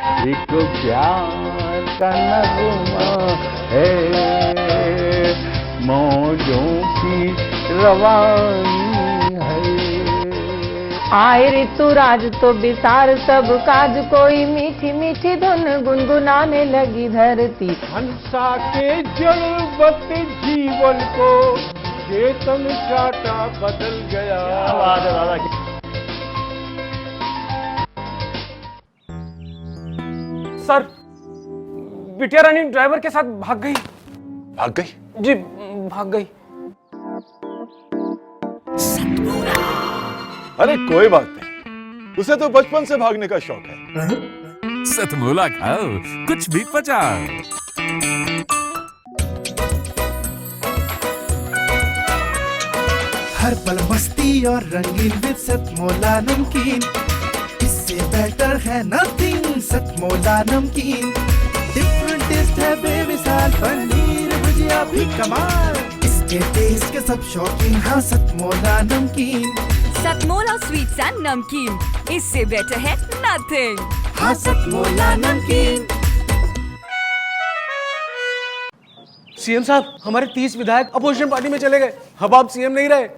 एक प्यार का नगमा है, मौजों की रवानी है। आए ऋतुराज तो बिसार सब काज, कोई मीठी मीठी धुन गुनगुनाने लगी धरती। हंसा के जड़वत जीवन को चेतन चाटा बदल गया। सर, बिटिया रानी ड्राइवर के साथ भाग गई। भाग गई? जी, भाग गई। अरे कोई बात नहीं, उसे तो बचपन से भागने का शौक है। सतमोला खाओ, कुछ भी पचाओ। हर पल मस्ती और रंगीन विद सतमोला नमकीन, इससे बेटर है नथिंग। सतमोला नमकीन, डिफरेंट टेस्ट है बेमिसाल, पनीर भुजिया भी कमाल, इसके टेस्ट के सब शौकीन। हाँ सतमोला नमकीन, सतमोला स्वीट्स एंड नमकीन, इससे बेटर है नथिंग। हाँ सतमोला नमकीन। सीएम साहब, हमारे 30 विधायक अपोजिशन पार्टी में चले गए। अब आप सीएम नहीं रहे।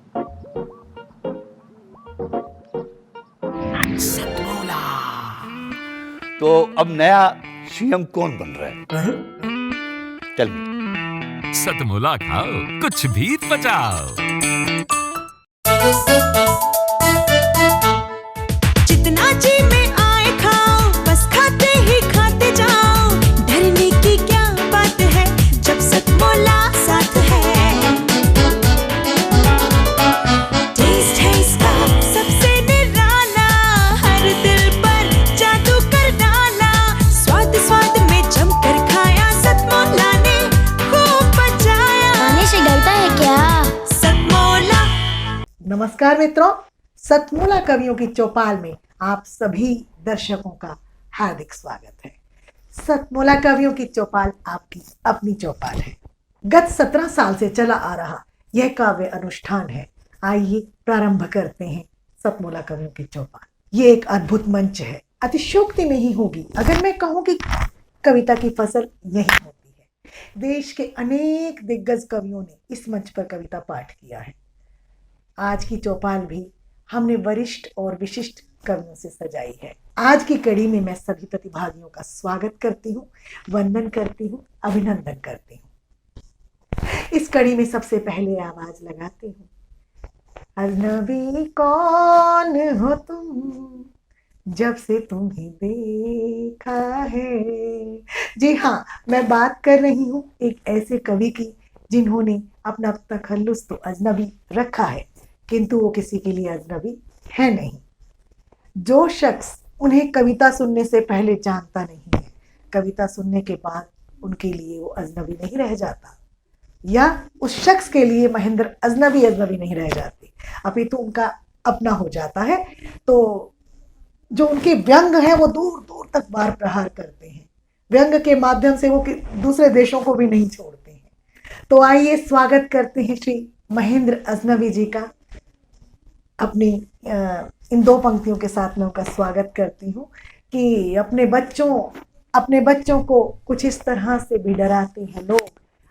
तो अब नया सीएम कौन बन रहा है? Tell me. सतमोला खाओ, कुछ भी पचाओ। जितना जी में आए खाओ, बस खाते ही खाते जाओ। डरने की क्या बात है जब सतमोला साथ है। टेस्ट है इसका सबसे निराला, हर दिल पर जादू कर डाला। स्वाद स्वाद में जमकर खाया, सतमोला ने खूब बचाया। खाने से गलता है क्या? सतमोला। नमस्कार मित्रों, सतमोला कवियों की चौपाल में आप सभी दर्शकों का हार्दिक स्वागत है। सतमोला कवियों की चौपाल आपकी अपनी चौपाल है। गत 17 साल से चला आ रहा यह काव्य अनुष्ठान है। आइए प्रारंभ करते हैं सतमोला कवियों की चौपाल। ये एक अद्भुत मंच है। अतिशयोक्ति नहीं होगी अगर मैं कहूँ कि कविता की फसल यही होती है। देश के अनेक दिग्गज कवियों ने इस मंच पर कविता पाठ किया है। आज की चौपाल भी हमने वरिष्ठ और विशिष्ट कवियों से सजाई है। आज की कड़ी में मैं सभी प्रतिभागियों का स्वागत करती हूँ, वंदन करती हूँ, अभिनंदन करती हूँ। इस कड़ी में सबसे पहले आवाज लगाती हूँ। अजनबी कौन हो तुम, जब से तुम्हें देखा है। जी हाँ, मैं बात कर रही हूँ एक ऐसे कवि की जिन्होंने अपना तखल्लुस तो अजनबी रखा है, किंतु वो किसी के लिए अजनबी है नहीं। जो शख्स उन्हें कविता सुनने से पहले जानता नहीं है, कविता सुनने के बाद उनके लिए वो अजनबी नहीं रह जाता, या उस शख्स के लिए महेंद्र अजनबी नहीं रह जाती, अपितु उनका अपना हो जाता है। तो जो उनके व्यंग हैं वो दूर दूर तक वार प्रहार करते हैं। व्यंग के माध्यम से वो दूसरे देशों को भी नहीं छोड़ते हैं। तो आइए स्वागत करते हैं श्री महेंद्र अजनबी जी का। अपनी इन दो पंक्तियों के साथ मैं उनका स्वागत करती हूँ कि अपने बच्चों को कुछ इस तरह से भी डराते हैं लोग,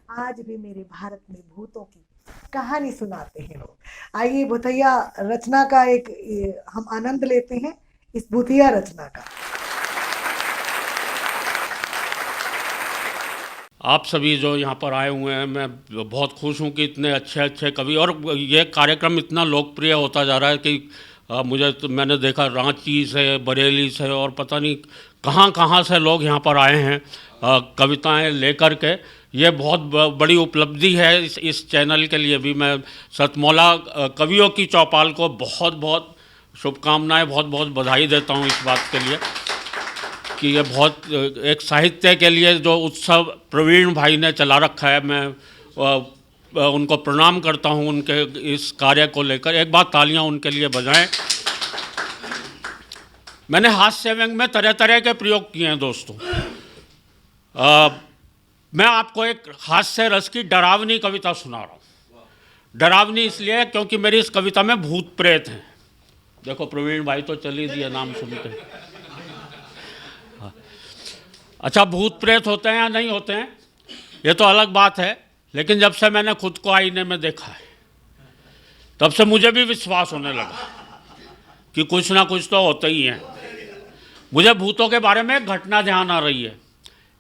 आज भी मेरे भारत में भूतों की कहानी सुनाते हैं लोग। आइए भूतिया रचना का एक हम आनंद लेते हैं, इस भूतिया रचना का। आप सभी जो यहाँ पर आए हुए हैं, मैं बहुत खुश हूँ कि इतने अच्छे अच्छे कवि, और ये कार्यक्रम इतना लोकप्रिय होता जा रहा है कि मैंने देखा रांची से, बरेली से और पता नहीं कहाँ कहाँ से लोग यहाँ पर आए हैं कविताएं लेकर के। ये बहुत बड़ी उपलब्धि है इस चैनल के लिए भी। मैं सतमोला कवियों की चौपाल को बहुत बहुत शुभकामनाएं, बहुत बहुत बधाई देता हूँ इस बात के लिए कि ये बहुत एक साहित्य के लिए जो उत्सव प्रवीण भाई ने चला रखा है, मैं उनको प्रणाम करता हूं उनके इस कार्य को लेकर। एक बार तालियां उनके लिए बजाएं। मैंने हास्य व्यंग में तरह तरह के प्रयोग किए हैं दोस्तों। मैं आपको एक हास्य रस की डरावनी कविता सुना रहा हूँ। डरावनी इसलिए क्योंकि मेरी इस कविता में भूत प्रेत हैं। देखो प्रवीण भाई तो चल ही दिया नाम सुनते। अच्छा, भूत प्रेत होते हैं या नहीं होते हैं ये तो अलग बात है, लेकिन जब से मैंने खुद को आईने में देखा है तब से मुझे भी विश्वास होने लगा कि कुछ ना कुछ तो होते ही हैं। मुझे भूतों के बारे में एक घटना ध्यान आ रही है।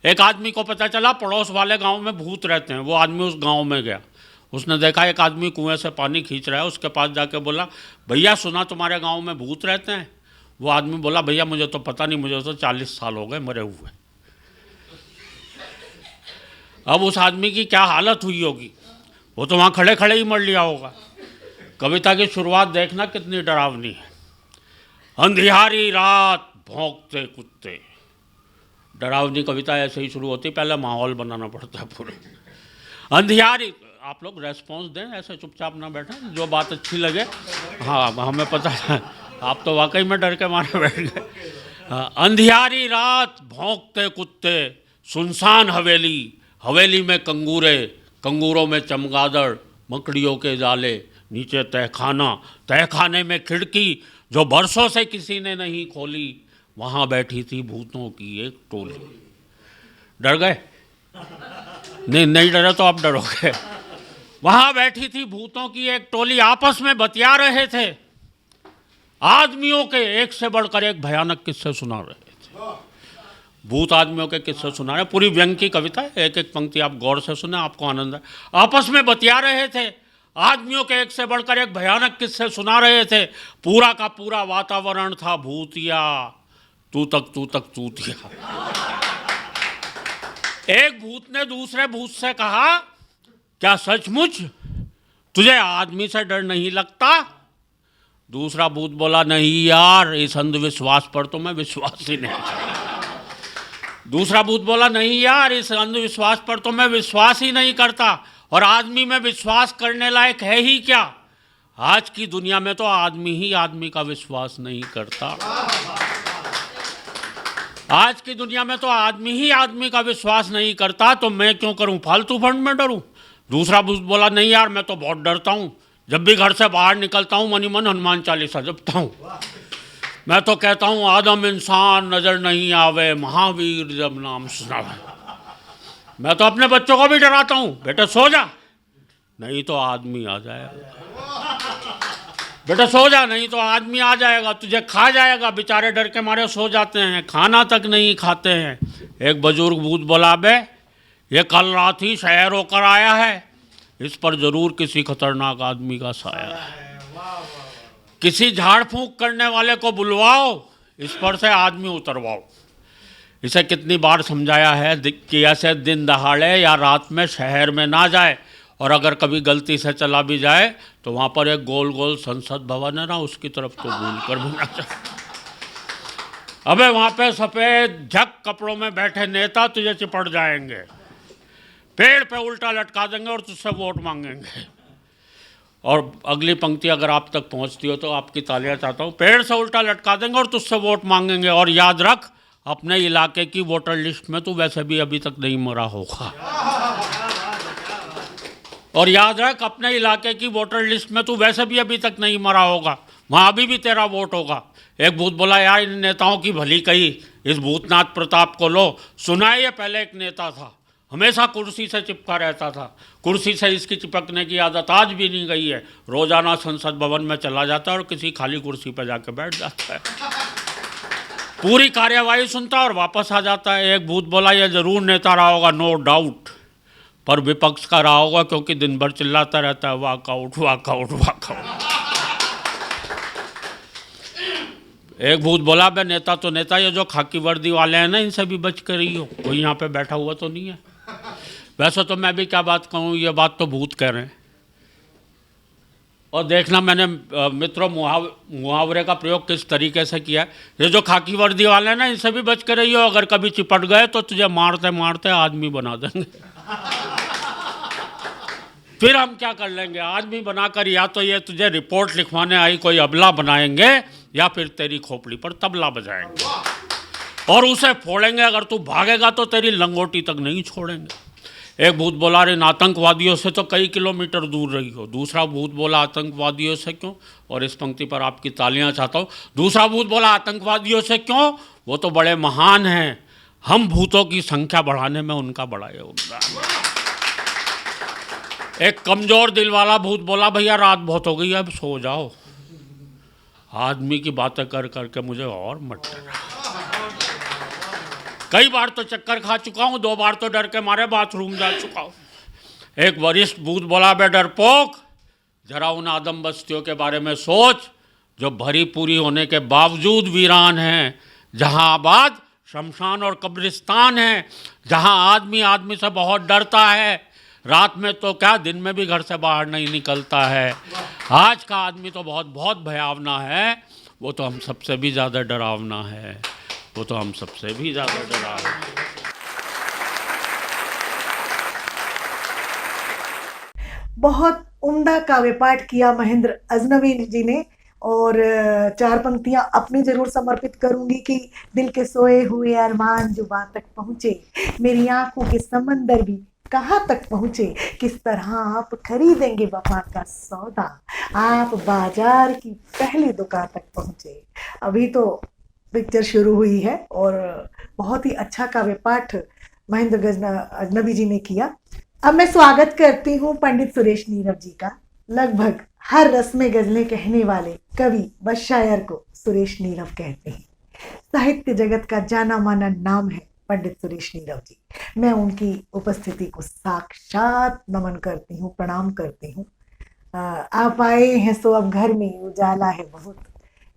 एक आदमी को पता चला पड़ोस वाले गांव में भूत रहते हैं। वो आदमी उस गांव में गया, उसने देखा एक आदमी कुएं से पानी खींच रहा है। उसके पास जाके बोला, भैया सुना तुम्हारे गांव में भूत रहते हैं? वो आदमी बोला, भैया मुझे तो पता नहीं, मुझे तो 40 साल हो गए मरे हुए। अब उस आदमी की क्या हालत हुई होगी, वो तो वहाँ खड़े खड़े ही मर लिया होगा। कविता की शुरुआत देखना कितनी डरावनी है। अंधियारी रात भौंकते कुत्ते। डरावनी कविता ऐसे ही शुरू होती, पहले माहौल बनाना पड़ता है पूरे। अंधियारी, आप लोग रेस्पॉन्स दें, ऐसे चुपचाप ना बैठें, जो बात अच्छी लगे। हाँ, हमें पता है आप तो वाकई में डर के मारे बैठ गए। अंधियारी रात भौंकते कुत्ते, सुनसान हवेली, हवेली में कंगूरे, कंगूरों में चमगादड़, मकड़ियों के जाले, नीचे तहखाना, तहखाने में खिड़की जो बरसों से किसी ने नहीं खोली, वहाँ बैठी थी भूतों की एक टोली। डर गए? नहीं डरे तो आप डरोगे। वहाँ बैठी थी भूतों की एक टोली, आपस में बतिया रहे थे। आदमियों के एक से बढ़कर एक भयानक किस्से सुना रहे थे। भूत आदमियों के किस्से सुना रहे, पूरी व्यंग की कविता है, एक एक पंक्ति आप गौर से सुने, आपको आनंद है। आपस में बतिया रहे थे, आदमियों के एक से बढ़कर एक भयानक किस्से सुना रहे थे। पूरा का पूरा वातावरण था भूतिया, तू तक तूतिया। एक भूत ने दूसरे भूत से कहा, क्या सचमुच तुझे आदमी से डर नहीं लगता? दूसरा भूत बोला, नहीं यार, इस अंधविश्वास पर तो मैं विश्वास ही नहीं करता। दूसरा भूत बोला, नहीं यार, इस अंधविश्वास पर तो मैं विश्वास ही नहीं करता। और आदमी में विश्वास करने लायक है ही क्या? आज की दुनिया में तो आदमी ही आदमी का विश्वास नहीं करता। आज की दुनिया में तो आदमी ही आदमी का विश्वास नहीं करता, तो मैं क्यों करूं, फालतू फंड में डरूं? दूसरा बोला, नहीं यार, मैं तो बहुत डरता हूं। जब भी घर से बाहर निकलता हूं मनी मन हनुमान चालीसा जपता हूं। मैं तो कहता हूं, आदम इंसान नजर नहीं आवे, महावीर जब नाम सुनावे। मैं तो अपने बच्चों को भी डराता हूं, बेटा सो जा, नहीं तो आदमी आ जाएगा। बेटा सो जा, नहीं तो आदमी आ जाएगा, तुझे खा जाएगा। बेचारे डर के मारे सो जाते हैं, खाना तक नहीं खाते हैं। एक बुजुर्ग भूत बोला, बे ये कल रात ही शहर होकर आया है, इस पर जरूर किसी खतरनाक आदमी का साया है। किसी झाड़ फूंक करने वाले को बुलवाओ, इस पर से आदमी उतरवाओ। इसे कितनी बार समझाया है कि ऐसे दिन दहाड़े या रात में शहर में ना जाए, और अगर कभी गलती से चला भी जाए तो वहाँ पर एक गोल गोल संसद भवन है ना, उसकी तरफ तो भूल कर भी ना जाए। अबे वहाँ पे सफ़ेद झक कपड़ों में बैठे नेता तुझे चिपट जाएंगे, पेड़ पे उल्टा लटका देंगे और तुझसे वोट मांगेंगे। और अगली पंक्ति अगर आप तक पहुँचती हो तो आपकी तालियां चाहता हूँ। पेड़ से उल्टा लटका देंगे और तुझसे वोट मांगेंगे, और याद रख, अपने इलाके की वोटर लिस्ट में तू वैसे भी अभी तक नहीं मरा होगा। और याद रख, अपने इलाके की वोटर लिस्ट में तू वैसे भी अभी तक नहीं मरा होगा, वहाँ अभी भी तेरा वोट होगा। एक भूत बोला, यार इन नेताओं की भली कही, इस भूतनाथ प्रताप को लो। सुना है, ये पहले एक नेता था, हमेशा कुर्सी से चिपका रहता था, कुर्सी से इसकी चिपकने की आदत आज भी नहीं गई है। रोजाना संसद भवन में चला जाता है और किसी खाली कुर्सी पर जाकर बैठ जाता है, पूरी कार्यवाही सुनता है और वापस आ जाता है। एक भूत बोला, ये जरूर नेता रहा होगा, नो डाउट, पर विपक्ष का रहा होगा, क्योंकि दिन भर चिल्लाता रहता है, वॉकआउट वॉकआउट वॉकआउट। एक भूत बोला, बे नेता तो नेता, ये जो खाकी वर्दी वाले हैं ना, इनसे भी बच कर रही हो, कोई यहाँ पे बैठा हुआ तो नहीं है। वैसे तो मैं भी क्या बात कहूँ, ये बात तो भूत कह रहे हैं। और देखना, मैंने मित्रों मुहावरे का प्रयोग किस तरीके से किया है। ये जो खाकी वर्दी वाले हैं ना, इनसे भी बच कर रही हो, अगर कभी चिपट गए तो तुझे मारते मारते आदमी बना देंगे। फिर हम क्या कर लेंगे, आदमी बनाकर या तो ये तुझे रिपोर्ट लिखवाने आई कोई अबला बनाएंगे, या फिर तेरी खोपड़ी पर तबला बजाएंगे और उसे फोड़ेंगे। अगर तू भागेगा तो तेरी लंगोटी तक नहीं छोड़ेंगे। एक भूत बोला, अरे इन आतंकवादियों से तो कई किलोमीटर दूर रही हो। दूसरा भूत बोला, आतंकवादियों से क्यों? और इस पंक्ति पर आपकी तालियां चाहता हूँ। दूसरा भूत बोला, आतंकवादियों से क्यों, वो तो बड़े महान हैं, हम भूतों की संख्या बढ़ाने में उनका बड़ा योगदान है। एक कमजोर दिल वाला भूत बोला, भैया रात बहुत हो गई है, अब सो जाओ। आदमी की बातें कर करके मुझे और मत डरा। कई बार तो चक्कर खा चुका हूँ, 2 बार तो डर के मारे बाथरूम जा चुका हूँ। एक वरिष्ठ भूत बोला, बे डरपोक, जरा उन आदम बस्तियों के बारे में सोच जो भरी पूरी होने के बावजूद वीरान हैं, जहाँ आबाद शमशान और कब्रिस्तान है, जहाँ आदमी आदमी से बहुत डरता है, रात में तो क्या दिन में भी घर से बाहर नहीं निकलता है। आज का आदमी तो बहुत बहुत भयावना है, वो तो हम सबसे भी ज़्यादा डरावना है, वो तो हम सबसे भी ज़्यादा डरावना है। बहुत उम्दा काव्य पाठ किया महेंद्र अजनबी जी ने, और 4 पंक्तियां अपनी जरूर समर्पित करूंगी कि दिल के सोए हुए अरमान जुबां तक पहुंचे, मेरी आंखों के समंदर भी कहाँ तक पहुंचे, किस तरह आप खरीदेंगे वफा का सौदा, आप बाजार की पहली दुकान तक पहुंचे। अभी तो पिक्चर शुरू हुई है और बहुत ही अच्छा काव्य पाठ महेंद्र अजनबी जी ने किया। अब मैं स्वागत करती हूँ पंडित सुरेश नीरव जी का। लगभग हर रस में गजलें कहने वाले कवि व शायर को सुरेश नीरव कहते हैं। साहित्य जगत का जाना माना नाम है पंडित सुरेश नीरव जी। मैं उनकी उपस्थिति को साक्षात नमन करती हूँ, प्रणाम करती हूँ। आप आए हैं सो अब घर में उजाला है बहुत,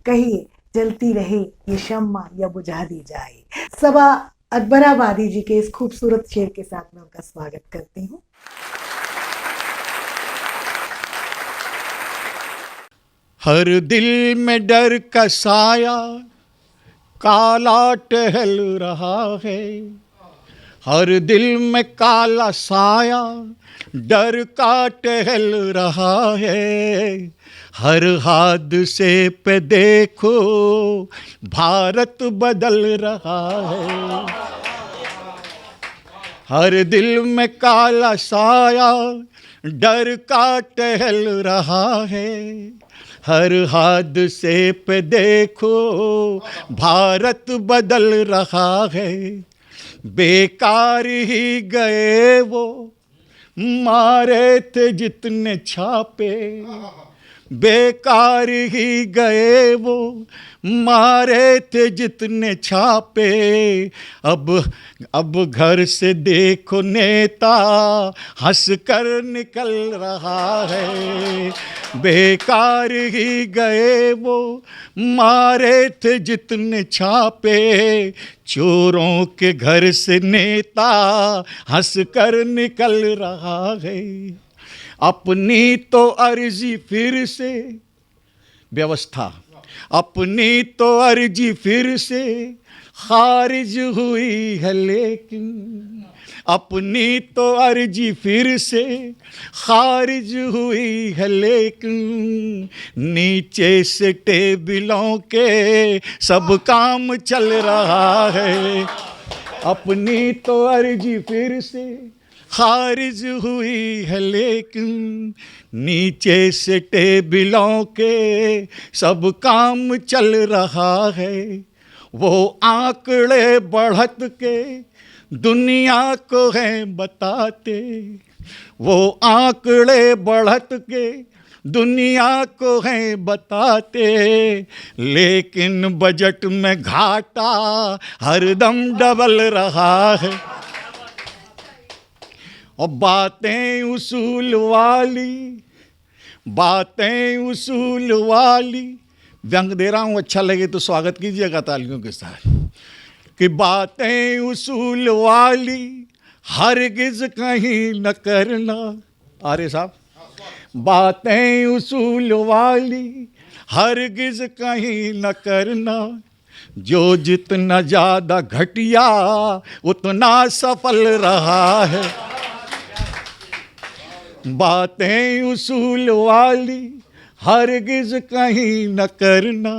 कहिए जलती रहे ये शम्मा या बुझा दी जाए। सबा अकबराबादी जी के इस खूबसूरत शेर के साथ मैं उनका स्वागत करती हूँ। हर दिल में डर का साया काला टहल रहा है, हर दिल में काला साया डर का टहल रहा है, हर हादसे पे देखो भारत बदल रहा है। हर दिल में काला साया डर का टहल रहा है, हर हादसे पे देखो भारत बदल रहा है। बेकार ही गए वो मारे थे जितने छापे, बेकार ही गए वो मारे थे जितने छापे, अब घर से देखो नेता हंस कर निकल रहा है। बेकार ही गए वो मारे थे जितने छापे, चोरों के घर से नेता हंस कर निकल रहा है। अपनी तो अर्जी फिर से व्यवस्था, अपनी तो अर्जी फिर से खारिज हुई है, लेकिन अपनी तो अर्जी फिर से खारिज हुई है, लेकिन नीचे से टेबलों के सब काम चल रहा है। अपनी तो अर्जी फिर से खारिज हुई है, लेकिन नीचे से टेबलों के सब काम चल रहा है। वो आंकड़े बढ़त के दुनिया को हैं बताते, वो आंकड़े बढ़त के दुनिया को हैं बताते, लेकिन बजट में घाटा हरदम डबल रहा है। और बातें उसूल वाली, बातें उसूल वाली, व्यंग दे रहा हूँ, अच्छा लगे तो स्वागत कीजिएगा तालियों के साथ। कि बातें उसूल वाली हरगिज कहीं न करना। आर्य साहब, बातें उसूल वाली हरगिज कहीं न करना, जो जितना ज़्यादा घटिया उतना सफल रहा है। बातें उसूल वाली हरगिज कहीं न करना,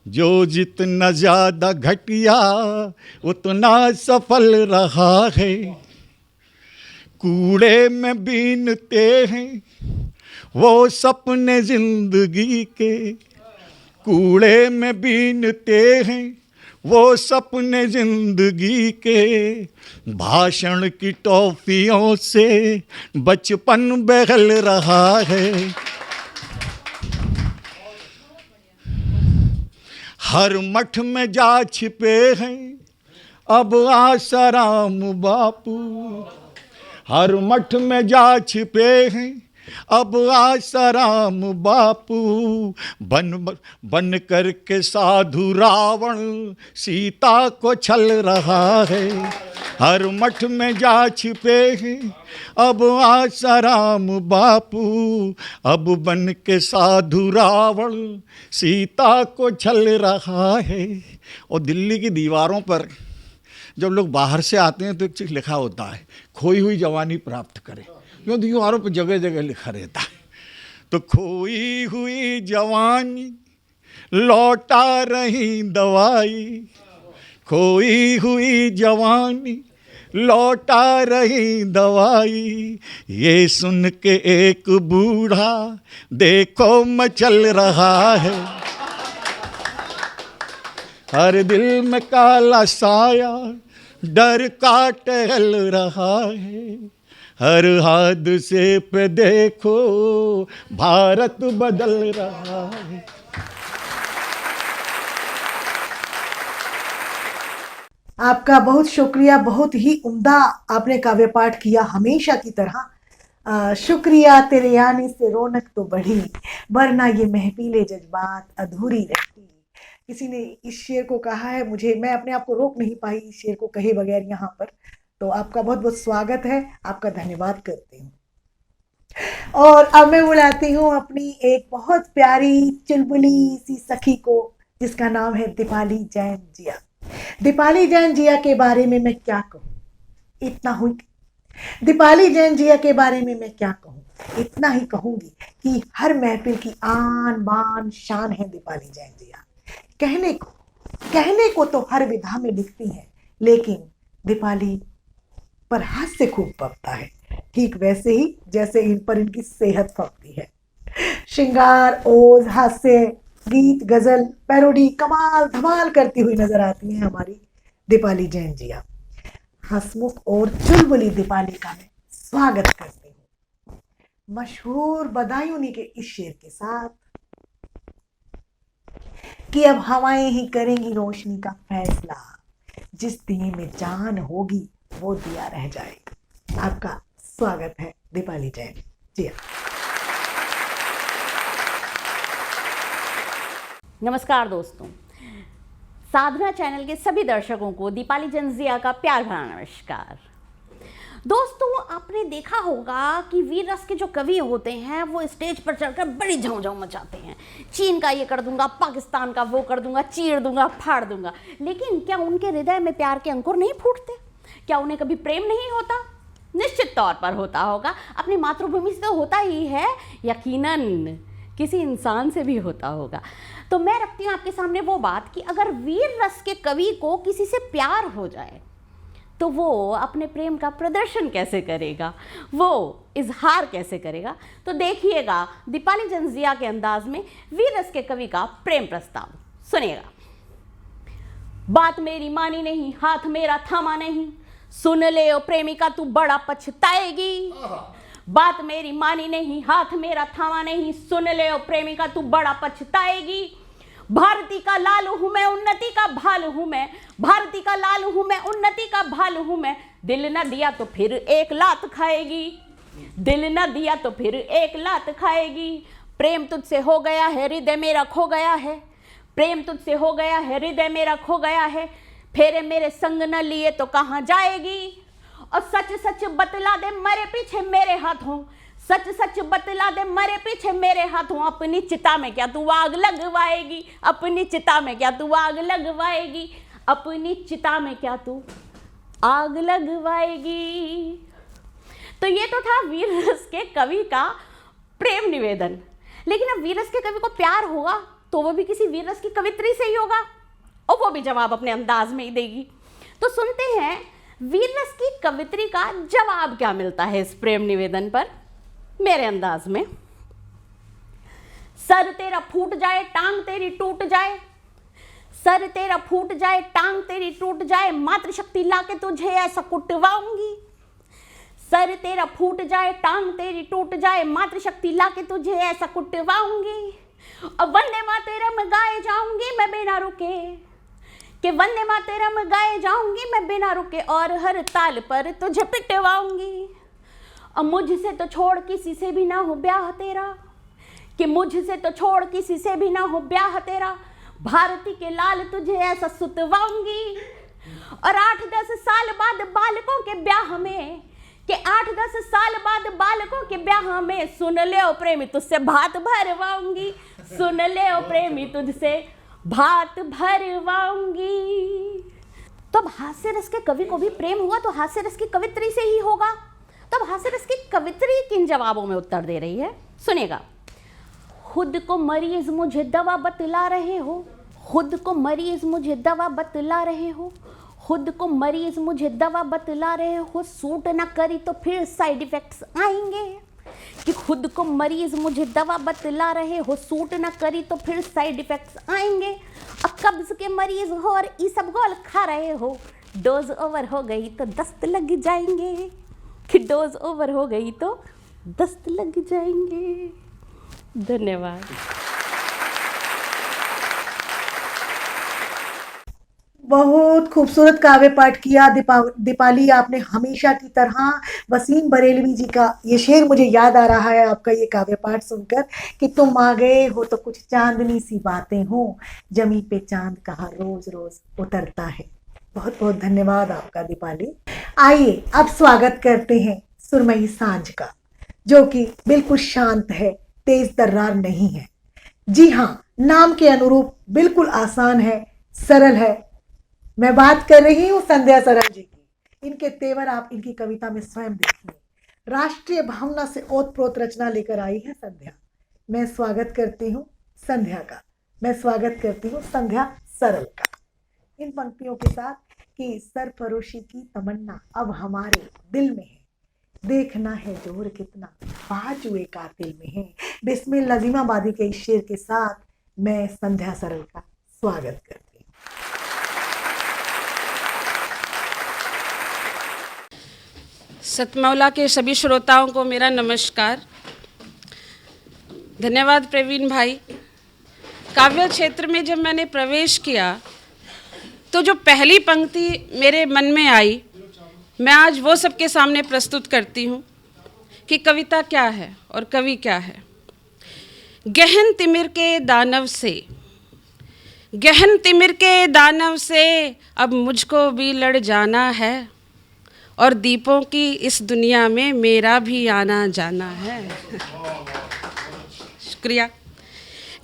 जो जितना ज़्यादा घटिया उतना सफल रहा है। कूड़े में बीनते हैं वो सपने जिंदगी के, कूड़े में बीनते हैं वो सपने जिंदगी के भाषण की टॉफियों से बचपन बहल रहा है। हर मठ में जा छिपे हैं अब आसाराम बापू, हर मठ में जा छिपे हैं अब आसाराम बापू, बन करके साधु रावण सीता को छल रहा है। हर मठ में जा छिपे हैं अब आसाराम बापू, अब बन के साधु रावण सीता को छल रहा है। और दिल्ली की दीवारों पर जब लोग बाहर से आते हैं तो एक चीज़ लिखा होता है, खोई हुई जवानी प्राप्त करें। क्यों दीवारों पर जगह जगह लिखा रहता है। तो खोई हुई जवानी लौटा रही दवाई, खोई हुई जवानी लौटा रही दवाई, ये सुन के एक बूढ़ा देखो मचल रहा है। हर दिल में काला साया डर का टहल रहा है, हर हादसे पे देखो भारत बदल रहा है। आपका बहुत शुक्रिया, बहुत ही उम्दा आपने काव्य पाठ किया हमेशा की तरह। शुक्रिया, तेरे आने से रौनक तो बढ़ी, वरना ये महफिले जज्बात अधूरी रहती। किसी ने इस शेर को कहा है, मैं अपने आप को रोक नहीं पाई इस शेर को कहे बगैर यहाँ पर। तो आपका बहुत बहुत स्वागत है, आपका धन्यवाद करती हूँ। और अब मैं बुलाती हूँ अपनी एक बहुत प्यारी चुलबुली सी सखी को, जिसका नाम है दीपाली जैन जिया। दीपाली जैन जिया के बारे में मैं क्या कहूँ, इतना हुई। दीपाली जैन जिया के बारे में मैं क्या कहूँ, इतना ही कहूंगी कि हर महफिल की आन बान शान है दीपाली जैन जिया। कहने को तो हर विधा में लिखती है, लेकिन दीपाली पर हास्य खूब फबता है, ठीक वैसे ही जैसे इन पर इनकी सेहत फबती है। श्रृंगार, ओज, हास्य, गीत, गजल, पैरोडी कमाल धमाल करती हुई नजर आती है हमारी दीपाली जैन जिया। हंसमुख और चुलबुली दीपाली का मैं स्वागत करती हूँ मशहूर बदायूनी के इस शेर के साथ कि अब हवाएं ही करेंगी रोशनी का फैसला, जिस दिए में जान होगी वो दिया रह जाएगा। आपका स्वागत है दीपाली जैन जिया। नमस्कार दोस्तों, साधना चैनल के सभी दर्शकों को दीपाली जैन जिया का प्यार भरा नमस्कार। दोस्तों, आपने देखा होगा कि वीर रस के जो कवि होते हैं वो स्टेज पर चढ़कर बड़ी झाऊ मचाते हैं। चीन का ये कर दूंगा, पाकिस्तान का वो कर दूंगा, चीर दूंगा, फाड़ दूंगा। लेकिन क्या उनके हृदय में प्यार के अंकुर नहीं फूटते? क्या उन्हें कभी प्रेम नहीं होता? निश्चित तौर पर होता होगा। अपनी मातृभूमि से तो होता ही है, यकीनन किसी इंसान से भी होता होगा। तो मैं रखती हूँ आपके सामने वो बात कि अगर वीर रस के कवि को किसी से प्यार हो जाए तो वो अपने प्रेम का प्रदर्शन कैसे करेगा, वो इजहार कैसे करेगा। तो देखिएगा दीपाली जैन जिया के अंदाज में वीर रस के कवि का प्रेम प्रस्ताव सुनिएगा। बात मेरी मानी नहीं, हाथ मेरा थामा नहीं, सुन ले ओ प्रेमिका तू बड़ा पछताएगी। बात मेरी मानी नहीं, हाथ मेरा थामा नहीं, सुन ले ओ प्रेमिका तू बड़ा पछताएगी। भारती का लाल हूं मैं, उन्नति का भाल हूं मैं, भारती का लाल हूं मैं, उन्नति का भाल हूं मैं। दिल न दिया तो फिर एक लात खाएगी, दिल न दिया तो फिर एक लात खाएगी। प्रेम तुझसे हो गया है, हृदय मेरा खो गया है, प्रेम तुझसे हो गया है, हृदय मेरा खो गया है। फेरे मेरे संग न लिए तो कहाँ जाएगी। और सच सच बतला दे मरे पीछे मेरे हाथों, सच सच बतला दे मरे पीछे मेरे हाथों। अपनी चिता में क्या तू आग लगवाएगी, अपनी चिता में क्या तू आग लगवाएगी, अपनी चिता में क्या तू आग लगवाएगी। तो ये तो था वीर रस के कवि का प्रेम निवेदन। लेकिन अब वीर रस के कवि को प्यार होगा तो वो भी किसी वीर रस की कवित्री से ही होगा, और वो भी जवाब अपने अंदाज में ही देगी। तो सुनते हैं वीर रस की कवित्री का जवाब क्या मिलता है इस प्रेम निवेदन पर, मेरे अंदाज में। सर तेरा फूट जाए, टांग तेरी टूट जाए, सर तेरा फूट जाए, टांग तेरी टूट जाए, मातृशक्ति लाके तुझे ऐसा कुटवाऊंगी। सर तेरा फूट जाए, टांग तेरी टूट जाए, मातृशक्ति लाके तुझे ऐसा कुटवाऊंगी। और वंदे मातरम गाए जाऊंगी मैं बिना रुके, कि वंदे मातरम गाए जाऊंगी मैं बिना रुके, और हर ताल पर तुझे पिटवाऊंगी। और मुझसे तो छोड़ किसी से भी ना हो ब्याह तेरा, कि मुझसे तो छोड़ किसी से भी ना हो ब्याह तेरा, भारती के लाल तुझे ऐसा सुतवाऊंगी। और 8-10 साल बाद बालकों के ब्याह में, कि 8-10 साल बाद बालकों के ब्याह में, सुन ले ओ प्रेमी तुझसे भात भरवाऊंगी, सुन ले ओ प्रेमी तुझसे भात भरवाऊंगी। तो अब हास्य रस के कवि को भी प्रेम हुआ तो हास्य रस की कवित्री से ही होगा। तो अब हास्य रस की कवित्री किन जवाबों में उत्तर दे रही है, सुनेगा। खुद को मरीज मुझे दवा बतला रहे हो, खुद को मरीज मुझे दवा बतला रहे हो, खुद को मरीज मुझे दवा बतला रहे हो, सूट ना करी तो फिर साइड इफेक्ट्स आएंगे। कि खुद को मरीज मुझे दवा बतला रहे हो, सूट ना करी तो फिर साइड इफेक्ट्स आएंगे। अब कब्ज के मरीज हो और इसबगोल खा रहे हो, डोज ओवर हो गई तो दस्त लग जाएंगे, कि डोज ओवर हो गई तो दस्त लग जाएंगे। धन्यवाद। बहुत खूबसूरत काव्य पाठ किया दीपाली आपने, हमेशा की तरह। वसीम बरेलवी जी का ये शेर मुझे याद आ रहा है आपका ये काव्य पाठ सुनकर, कि तुम आ गए हो तो कुछ चांदनी सी बातें हो, जमी पे चांद कहाँ रोज रोज उतरता है। बहुत बहुत धन्यवाद आपका दीपाली। आइए अब स्वागत करते हैं सुरमई सांझ का, जो कि बिल्कुल शांत है, तेज तर्रार नहीं है। जी हाँ, नाम के अनुरूप बिल्कुल आसान है, सरल है। मैं बात कर रही हूँ संध्या सरल जी की। इनके तेवर आप इनकी कविता में स्वयं देखिए। राष्ट्रीय भावना से ओतप्रोत रचना लेकर आई है संध्या। मैं स्वागत करती हूँ संध्या का, मैं स्वागत करती हूँ संध्या सरल का, इन पंक्तियों के साथ कि सरफरोशी की तमन्ना अब हमारे दिल में है, देखना है जोर कितना बाजुए कातिल में है। बिस्मिल लजीमाबादी के इस शेर के साथ मैं संध्या सरल का स्वागत करती हूँ। सतमौला के सभी श्रोताओं को मेरा नमस्कार। धन्यवाद प्रवीण भाई। काव्य क्षेत्र में जब मैंने प्रवेश किया तो जो पहली पंक्ति मेरे मन में आई, मैं आज वो सबके सामने प्रस्तुत करती हूँ कि कविता क्या है और कवि क्या है। गहन तिमिर के दानव से, गहन तिमिर के दानव से अब मुझको भी लड़ जाना है, और दीपों की इस दुनिया में मेरा भी आना जाना है। शुक्रिया।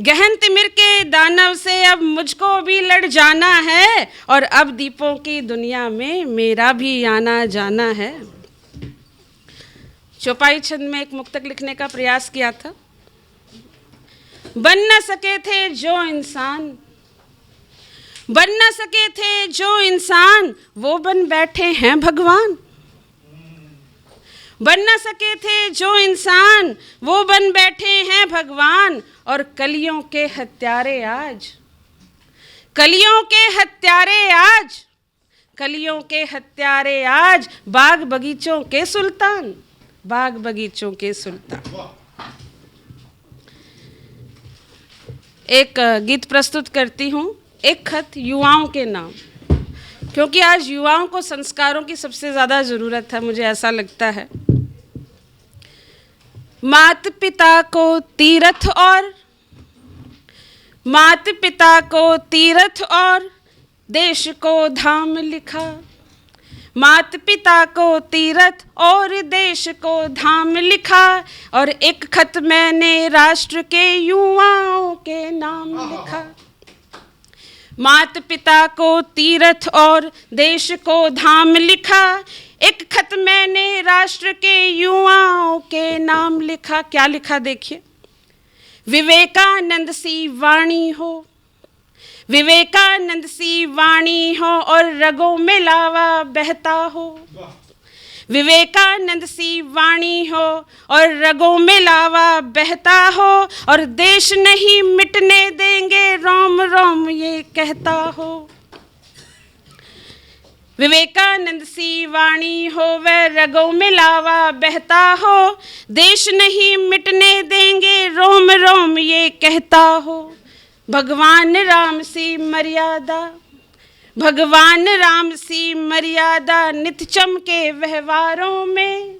गहन तिमिर के दानव से अब मुझको भी लड़ जाना है, और अब दीपों की दुनिया में मेरा भी आना जाना है। चौपाई छंद में एक मुक्तक लिखने का प्रयास किया था। बन न सके थे जो इंसान, बन न सके थे जो इंसान, वो बन बैठे हैं भगवान। बन न सके थे जो इंसान, वो बन बैठे हैं भगवान, और कलियों के हत्यारे आज, कलियों के हत्यारे आज, कलियों के हत्यारे आज, बाग बगीचों के सुल्तान, बाग बगीचों के सुल्तान। एक गीत प्रस्तुत करती हूँ, एक खत युवाओं के नाम, क्योंकि आज युवाओं को संस्कारों की सबसे ज़्यादा ज़रूरत है, मुझे ऐसा लगता है। मात पिता को तीर्थ और, मात पिता को तीर्थ और देश को धाम लिखा, मात पिता को तीर्थ और देश को धाम लिखा, और एक खत मैंने राष्ट्र के युवाओं के नाम लिखा। मात पिता को तीर्थ और देश को धाम लिखा, एक खत मैंने राष्ट्र के युवाओं के नाम लिखा। क्या लिखा देखिए। विवेकानंद सी वाणी हो, विवेकानंद सी वाणी हो, और रगों में लावा बहता हो, विवेकानंद सी वाणी हो और रगों में लावा बहता हो, और देश नहीं मिटने देंगे रोम रोम ये कहता हो। विवेकानंद सी वाणी हो वह रगों में लावा बहता हो, देश नहीं मिटने देंगे रोम रोम ये कहता हो। भगवान राम सी मर्यादा, भगवान राम सी मर्यादा नित चमके व्यवहारों में,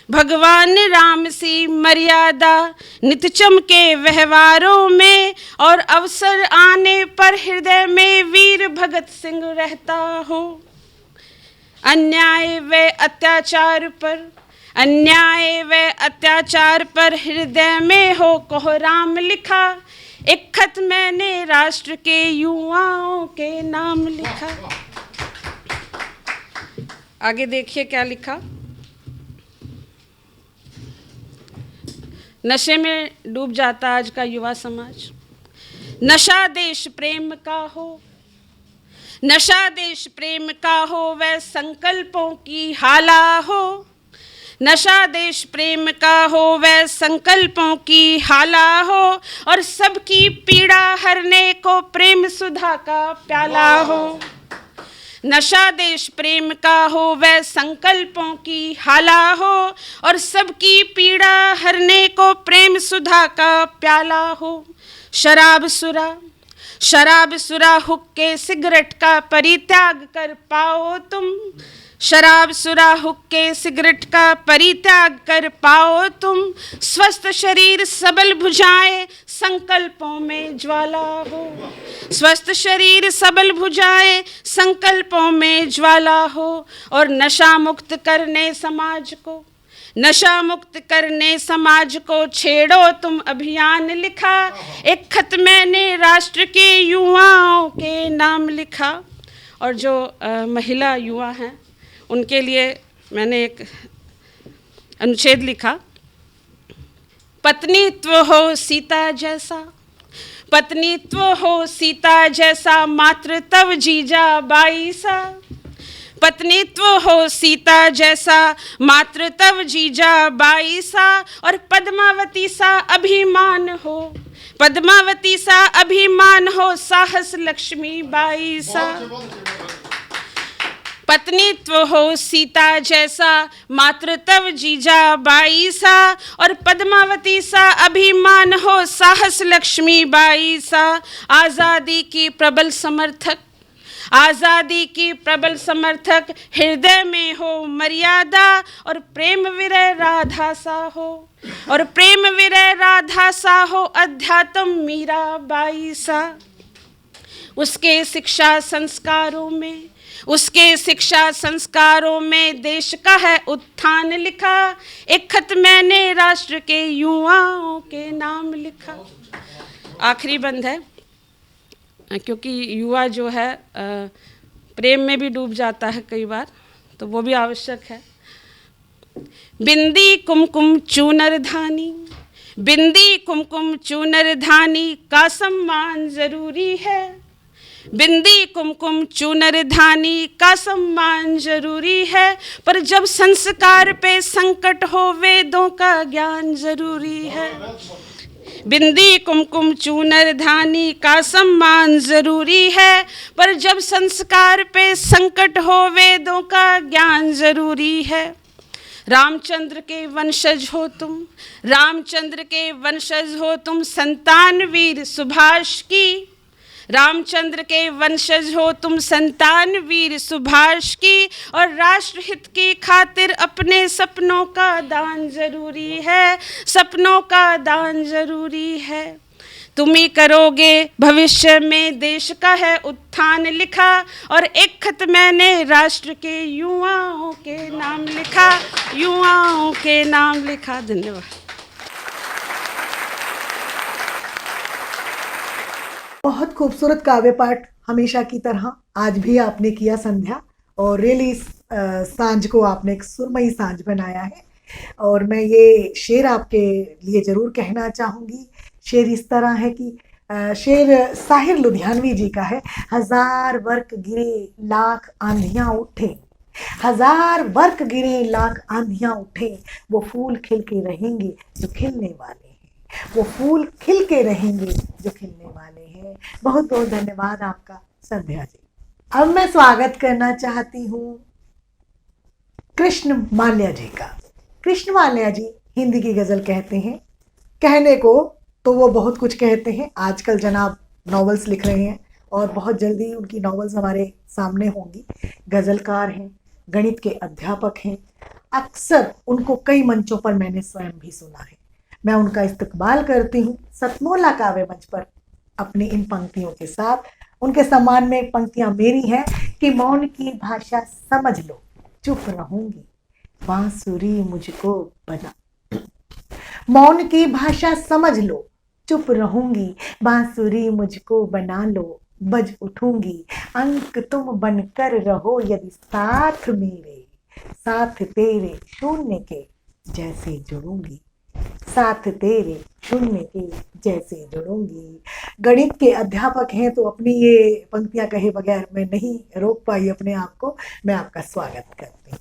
भगवान राम सी मर्यादा नित चमके व्यवहारों में, और अवसर आने पर हृदय में वीर भगत सिंह रहता हो। अन्याय व अत्याचार पर, अन्याय व अत्याचार पर हृदय में हो कोहराम लिखा, एक खत मैंने राष्ट्र के युवाओं के नाम लिखा। आगे देखिए क्या लिखा। नशे में डूब जाता आज का युवा समाज। नशा देश प्रेम का हो, नशा देश प्रेम का हो वह संकल्पों की हाला हो, नशा देश प्रेम का हो वह संकल्पों की हाला हो, और सबकी पीड़ा हरने को प्रेम सुधा का प्याला हो। नशा देश प्रेम का हो वह संकल्पों की हाला हो, और सबकी पीड़ा हरने को प्रेम सुधा का प्याला हो। शराब सुरा, शराब सुरा हुक्के सिगरेट का परित्याग कर पाओ तुम, शराब सुरा हुक्के सिगरेट का परित्याग कर पाओ तुम, स्वस्थ शरीर सबल भुजाएं संकल्पों में ज्वाला हो, स्वस्थ शरीर सबल भुजाएं संकल्पों में ज्वाला हो। और नशा मुक्त करने समाज को, नशा मुक्त करने समाज को छेड़ो तुम अभियान लिखा, एक खत मैंने राष्ट्र के युवाओं के नाम लिखा। और जो महिला युवा हैं उनके लिए मैंने एक अनुच्छेद लिखा। पत्नीत्व हो सीता जैसा, पत्नीत्व हो सीता जैसा, मात्र तव जीजा बाई सा, पत्नीत्व हो सीता जैसा, मात्र तव जीजा बाई सा, और पद्मावती सा अभिमान हो, पद्मावती सा अभिमान हो, साहस लक्ष्मी बाई सा। पत्नीत्व हो सीता जैसा, मात्र तव जीजा बाई सा, और पद्मावती सा अभिमान हो, साहस लक्ष्मी बाई सा। आज़ादी की प्रबल समर्थक, आज़ादी की प्रबल समर्थक हृदय में हो मर्यादा, और प्रेम विरह राधा सा हो, और प्रेम विरह राधा सा हो, अध्यात्म मीरा बाई सा। उसके शिक्षा संस्कारों में, उसके शिक्षा संस्कारों में देश का है उत्थान लिखा, एक खत मैंने राष्ट्र के युवाओं के नाम लिखा। आखिरी बंद है, क्योंकि युवा जो है प्रेम में भी डूब जाता है कई बार, तो वो भी आवश्यक है। बिंदी कुमकुम चूनर धानी, बिंदी कुमकुम चूनर धानी का सम्मान जरूरी है, बिंदी कुमकुम चूनर धानी का सम्मान जरूरी है, पर जब संस्कार पे संकट हो वेदों का ज्ञान जरूरी है। बिंदी कुमकुम चूनर धानी का सम्मान जरूरी है, पर जब संस्कार पे संकट हो वेदों का ज्ञान जरूरी है। रामचंद्र के वंशज हो तुम, रामचंद्र के वंशज हो तुम, संतान वीर सुभाष की, रामचंद्र के वंशज हो तुम, संतान वीर सुभाष की, और राष्ट्रहित की खातिर अपने सपनों का दान जरूरी है, सपनों का दान जरूरी है। तुम ही करोगे भविष्य में देश का है उत्थान लिखा, और एक खत मैंने राष्ट्र के युवाओं के नाम लिखा, युवाओं के नाम लिखा। धन्यवाद। बहुत खूबसूरत काव्य पाठ हमेशा की तरह आज भी आपने किया संध्या, और रियली सांझ को आपने एक सुरमई सांझ बनाया है। और मैं ये शेर आपके लिए ज़रूर कहना चाहूँगी। शेर इस तरह है कि शेर साहिर लुधियानवी जी का है। 1000 वर्क गिरे लाख आंधियाँ उठे, हजार बर्क गिरे, लाख आंधियां उठे, वो फूल खिल के रहेंगे जो खिलने वाले हैं, वो फूल खिल के रहेंगे जो खिलने वाले हैं। बहुत बहुत धन्यवाद आपका संध्या जी। अब मैं स्वागत करना चाहती हूँ कृष्ण माल्या जी का। कृष्ण माल्या जी हिंदी की गजल कहते हैं, कहने को तो वो बहुत कुछ कहते हैं। आजकल जनाब नॉवेल्स लिख रहे हैं और बहुत जल्दी उनकी नॉवेल्स हमारे सामने होंगी। गजलकार हैं, गणित के अध्यापक हैं। अक्सर उनको कई मंचों पर मैंने स्वयं भी सुना है। मैं उनका इस्तकबाल करती हूँ सतमोला काव्य मंच पर अपनी इन पंक्तियों के साथ। उनके सम्मान में पंक्तियां मेरी हैं कि मौन की भाषा समझ लो, चुप रहूंगी, बांसुरी मुझको बना। मौन की भाषा समझ लो, चुप रहूंगी, बांसुरी मुझको बना लो, बज उठूंगी, अंक तुम बनकर रहो यदि साथ मेरे, साथ तेरे शून्य के जैसे जुड़ूंगी, साथ तेरे शून्य के जैसे जुड़ूंगी। गणित के अध्यापक हैं तो अपनी ये पंक्तियां कहे बगैर मैं नहीं रोक पाई अपने आप को। मैं आपका स्वागत करती हूँ।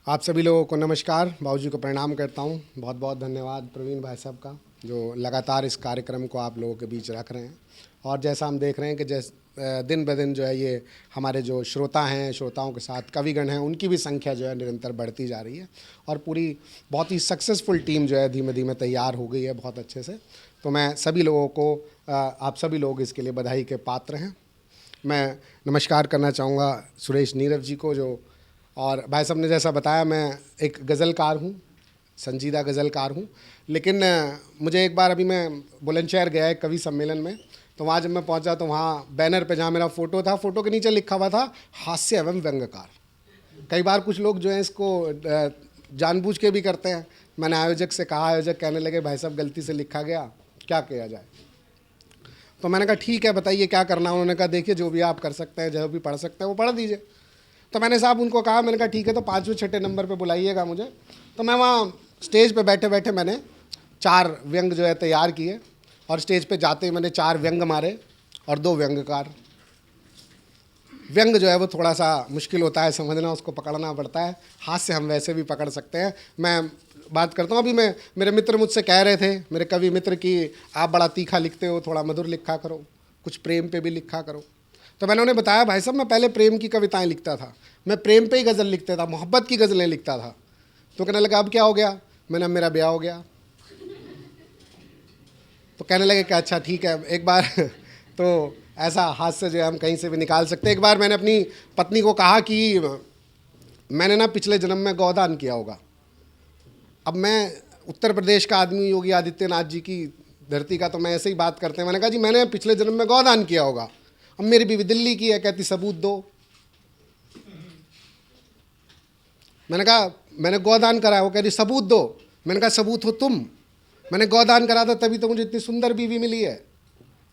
आप सभी लोगों को नमस्कार, बाबूजी को प्रणाम करता हूँ। बहुत बहुत धन्यवाद प्रवीण भाई साहब का, जो लगातार इस कार्यक्रम को आप लोगों के बीच रख रहे हैं। और जैसा हम देख रहे हैं कि दिन ब दिन जो है ये हमारे जो श्रोता हैं, श्रोताओं के साथ कविगण हैं, उनकी भी संख्या जो है निरंतर बढ़ती जा रही है और पूरी बहुत ही सक्सेसफुल टीम जो है धीमे धीमे तैयार हो गई है बहुत अच्छे से। तो मैं सभी लोगों को, आप सभी लोग इसके लिए बधाई के पात्र हैं। मैं नमस्कार करना चाहूँगा सुरेश नीरव जी को, जो और भाई साहब ने जैसा बताया मैं एक गज़लकार हूँ, संजीदा गज़लकार हूँ। लेकिन मुझे एक बार, अभी मैं बुलंदशहर गया एक कवि सम्मेलन में, तो वहाँ जब मैं पहुँचा तो वहाँ बैनर पे जहाँ मेरा फ़ोटो था, फ़ोटो के नीचे लिखा हुआ था हास्य एवं व्यंग्यकार। कई बार कुछ लोग जो हैं इसको जानबूझ के भी करते हैं। मैंने आयोजक से कहा, आयोजक कहने लगे भाई साहब गलती से लिखा गया, क्या किया जाए। तो मैंने कहा ठीक है बताइए क्या करना है। उन्होंने कहा देखिए जो भी आप कर सकते हैं, जो भी पढ़ सकते हैं वो पढ़ दीजिए। तो मैंने साहब उनको कहा, मैंने कहा ठीक है तो 5वें 6ठे नंबर पे बुलाइएगा मुझे। तो मैं वहाँ स्टेज पे बैठे बैठे मैंने 4 व्यंग जो है तैयार किए और स्टेज पे जाते ही मैंने 4 व्यंग मारे और 2 व्यंग्यकार। व्यंग जो है वो थोड़ा सा मुश्किल होता है समझना, उसको पकड़ना पड़ता है। हास्य हम वैसे भी पकड़ सकते हैं। मैं बात करता हूँ, अभी मेरे मित्र मुझसे कह रहे थे, मेरे कवि मित्र, कि आप बड़ा तीखा लिखते हो, थोड़ा मधुर लिखा करो, कुछ प्रेम पे भी लिखा करो। तो मैंने उन्हें बताया भाई साहब मैं पहले प्रेम की कविताएं लिखता था, मैं प्रेम पे ही गज़ल लिखता था, मोहब्बत की गज़लें लिखता था। तो कहने लगा अब क्या हो गया? मैंने अब मेरा ब्याह हो गया। तो कहने लगे कि अच्छा ठीक है, एक बार तो ऐसा हास्य जो है हम कहीं से भी निकाल सकते हैं। एक बार मैंने अपनी पत्नी को कहा कि मैंने ना पिछले जन्म में गौदान किया होगा। अब मैं उत्तर प्रदेश का आदमी, योगी आदित्यनाथ जी की धरती का, तो मैं ऐसे ही बात करते हैं। मैंने कहा जी मैंने पिछले जन्म में गौदान किया होगा। अब मेरी बीवी दिल्ली की है, कहती सबूत दो। मैंने कहा मैंने गौदान करा है, वो कह रही सबूत दो। मैंने कहा सबूत हो तुम, मैंने गौदान करा था तभी तो मुझे इतनी सुंदर बीवी मिली है।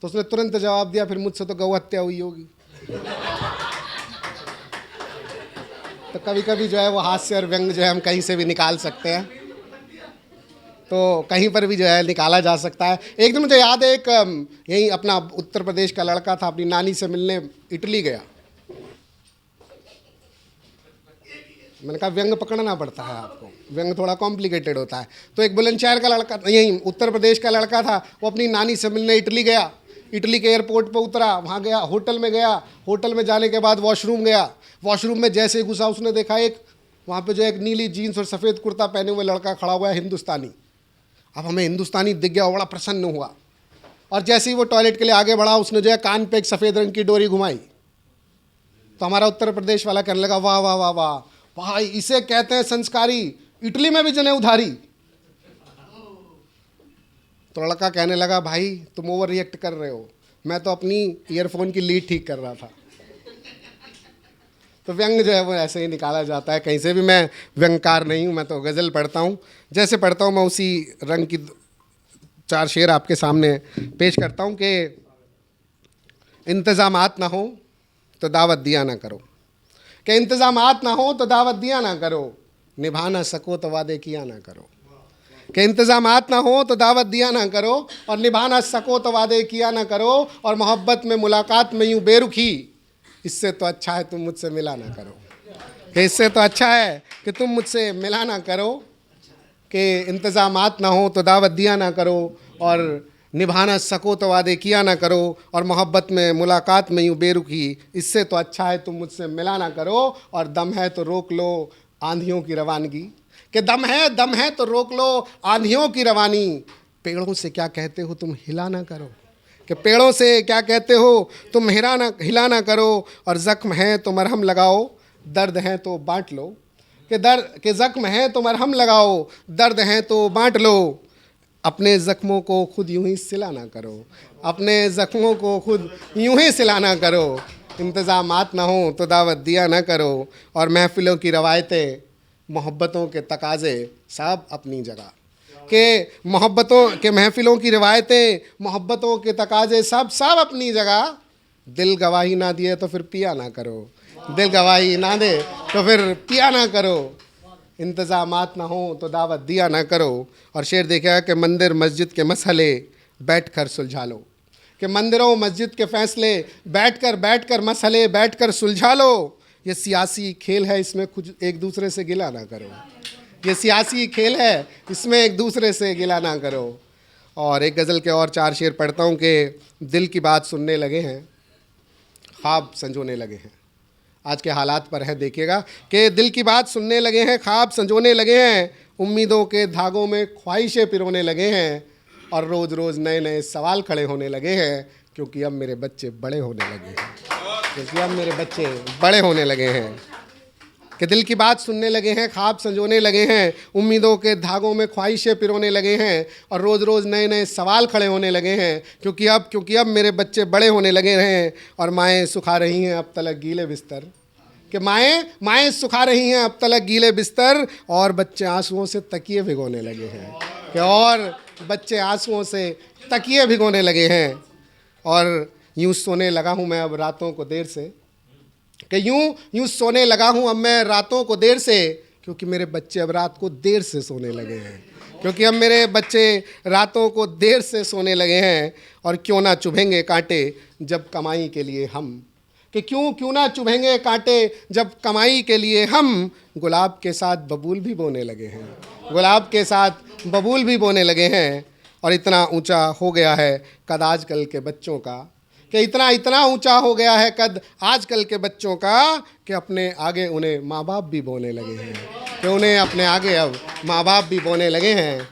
तो उसने तुरंत जवाब दिया फिर मुझसे तो गौ हत्या हुई होगी। तो कभी कभी जो है वो हास्य और व्यंग जो है हम कहीं से भी निकाल सकते हैं, तो कहीं पर भी जो है निकाला जा सकता है। एक दिन मुझे याद है, एक यही अपना उत्तर प्रदेश का लड़का था, अपनी नानी से मिलने इटली गया। मैंने कहा व्यंग पकड़ना पड़ता है आपको, व्यंग थोड़ा कॉम्प्लिकेटेड होता है। तो एक बुलंदशहर का लड़का, यही उत्तर प्रदेश का लड़का था, वो अपनी नानी से मिलने इटली गया। इटली के एयरपोर्ट पर उतरा, वहाँ गया, होटल में गया। होटल में जाने के बाद वॉशरूम गया। वॉशरूम में जैसे ही घुसा उसने देखा एक वहाँ पे जो एक नीली जीन्स और सफ़ेद कुर्ता पहने हुए लड़का खड़ा हुआ है, हिंदुस्तानी। अब हमें हिंदुस्तानी दिख गया, बड़ा प्रसन्न हुआ। और जैसे ही वो टॉयलेट के लिए आगे बढ़ा, उसने जो है कान पे एक सफ़ेद रंग की डोरी घुमाई। तो हमारा उत्तर प्रदेश वाला कहने लगा वाह वाह वाह वाह भाई, इसे कहते हैं संस्कारी, इटली में भी जने उधारी। तो लड़का कहने लगा भाई तुम ओवर रिएक्ट कर रहे हो, मैं तो अपनी ईयरफोन की लीड ठीक कर रहा था। तो व्यंग जो है वो ऐसे ही निकाला जाता है कहीं से भी। मैं व्यंगकार नहीं हूँ, मैं तो गज़ल पढ़ता हूँ। जैसे पढ़ता हूँ मैं उसी रंग की 4 शेर आपके सामने पेश करता हूँ कि इंतज़ामात ना हो तो दावत दिया ना करो, कि इंतज़ामात ना हो तो दावत दिया ना करो, निभा ना सको तो वादे किया ना करो, कि इंतजामात ना हो तो दावत दिया ना करो, और निभा ना सको तो वादे किया ना करो, और मोहब्बत में मुलाकात में यूं बेरुखी, इससे तो अच्छा है तुम मुझसे मिला ना करो। कि इससे तो अच्छा है कि तुम मुझसे मिला ना करो, कि इंतजामात ना हो तो दावत दिया ना करो, और निभाना सको तो वादे किया ना करो, और मोहब्बत में मुलाकात में यूं बेरुखी, इससे तो अच्छा है तुम मुझसे मिला ना करो, और दम है तो रोक लो आंधियों की रवानगी। कि दम है तो रोक लो आंधियों की रवानी, पेड़ों से क्या कहते हो तुम हिला ना करो। कि पेड़ों से क्या कहते हो तुम हिला ना करो, और ज़ख्म है तो मरहम लगाओ, दर्द है तो बांट लो। कि ज़ख्म है तो मरहम लगाओ, दर्द है तो बांट लो, अपने ज़ख्मों को खुद यूं ही सिला ना करो, अपने ज़ख्मों को खुद यूं ही सिला ना करो, इंतज़ामात ना हो तो दावत दिया ना करो, और महफ़िलों की रवायतें मोहब्बतों के तकाज़े सब अपनी जगह। कि मोहब्बतों के महफ़िलों की रवायतें मोहब्बतों के तकाज़े सब अपनी जगह, दिल गवाही ना दिए तो फिर पिया ना करो, दिल गवाही ना दे तो फिर पिया ना करो, इंतज़ामात ना हो तो दावत दिया ना करो। और शेर देखिएगा कि मंदिर मस्जिद के मसले बैठकर सुलझा लो। कि मंदिरों मस्जिद के फ़ैसले बैठकर मसले बैठकर सुलझा लो, ये सियासी खेल है, इसमें कुछ एक दूसरे से गिला ना करो। ये सियासी खेल है, इसमें एक दूसरे से गिला ना करो। और एक गज़ल के और 4 शेर पढ़ता हूँ कि दिल की बात सुनने लगे हैं, ख्वाब संजोने लगे हैं। आज के हालात पर है देखिएगा कि दिल की बात सुनने लगे हैं, ख्वाब संजोने लगे हैं, उम्मीदों के धागों में ख्वाहिशें पिरोने लगे हैं, और रोज़ रोज़ नए नए सवाल खड़े होने लगे हैं, क्योंकि अब मेरे बच्चे बड़े होने लगे हैं, क्योंकि अब मेरे बच्चे बड़े होने लगे हैं। कि दिल की बात सुनने लगे हैं, ख्वाब संजोने लगे हैं, उम्मीदों के धागों में ख्वाहिशें पिरोने लगे हैं, और रोज़ रोज़ नए नए सवाल खड़े होने लगे हैं, क्योंकि अब मेरे बच्चे बड़े होने लगे हैं, और माएँ सुखा रही हैं अब तलक गीले बिस्तर। कि माएँ सुखा रही हैं अब तलक गीले बिस्तर, और बच्चे आंसुओं से तकिए भिगोने लगे हैं। कि और बच्चे आंसुओं से तकिए भिगोने लगे हैं, और यूँ सोने लगा हूँ मैं अब रातों को देर से। कि यूँ सोने लगा हूँ अब मैं रातों को देर से, क्योंकि मेरे बच्चे अब रात को देर से सोने लगे हैं, क्योंकि अब मेरे बच्चे रातों को देर से सोने लगे हैं। और क्यों ना चुभेंगे कांटे जब कमाई के लिए हम। कि क्यों ना चुभेंगे कांटे जब कमाई के लिए हम, गुलाब के साथ बबूल भी बोने लगे हैं, गुलाब के साथ बबूल भी बोने लगे हैं। और इतना ऊंचा हो गया है कद आजकल के बच्चों का, कि इतना ऊंचा हो गया है कद आजकल के बच्चों का, कि अपने आगे उन्हें माँ बाप भी बोने लगे हैं, कि उन्हें अपने आगे अब माँ बाप भी बोने लगे हैं,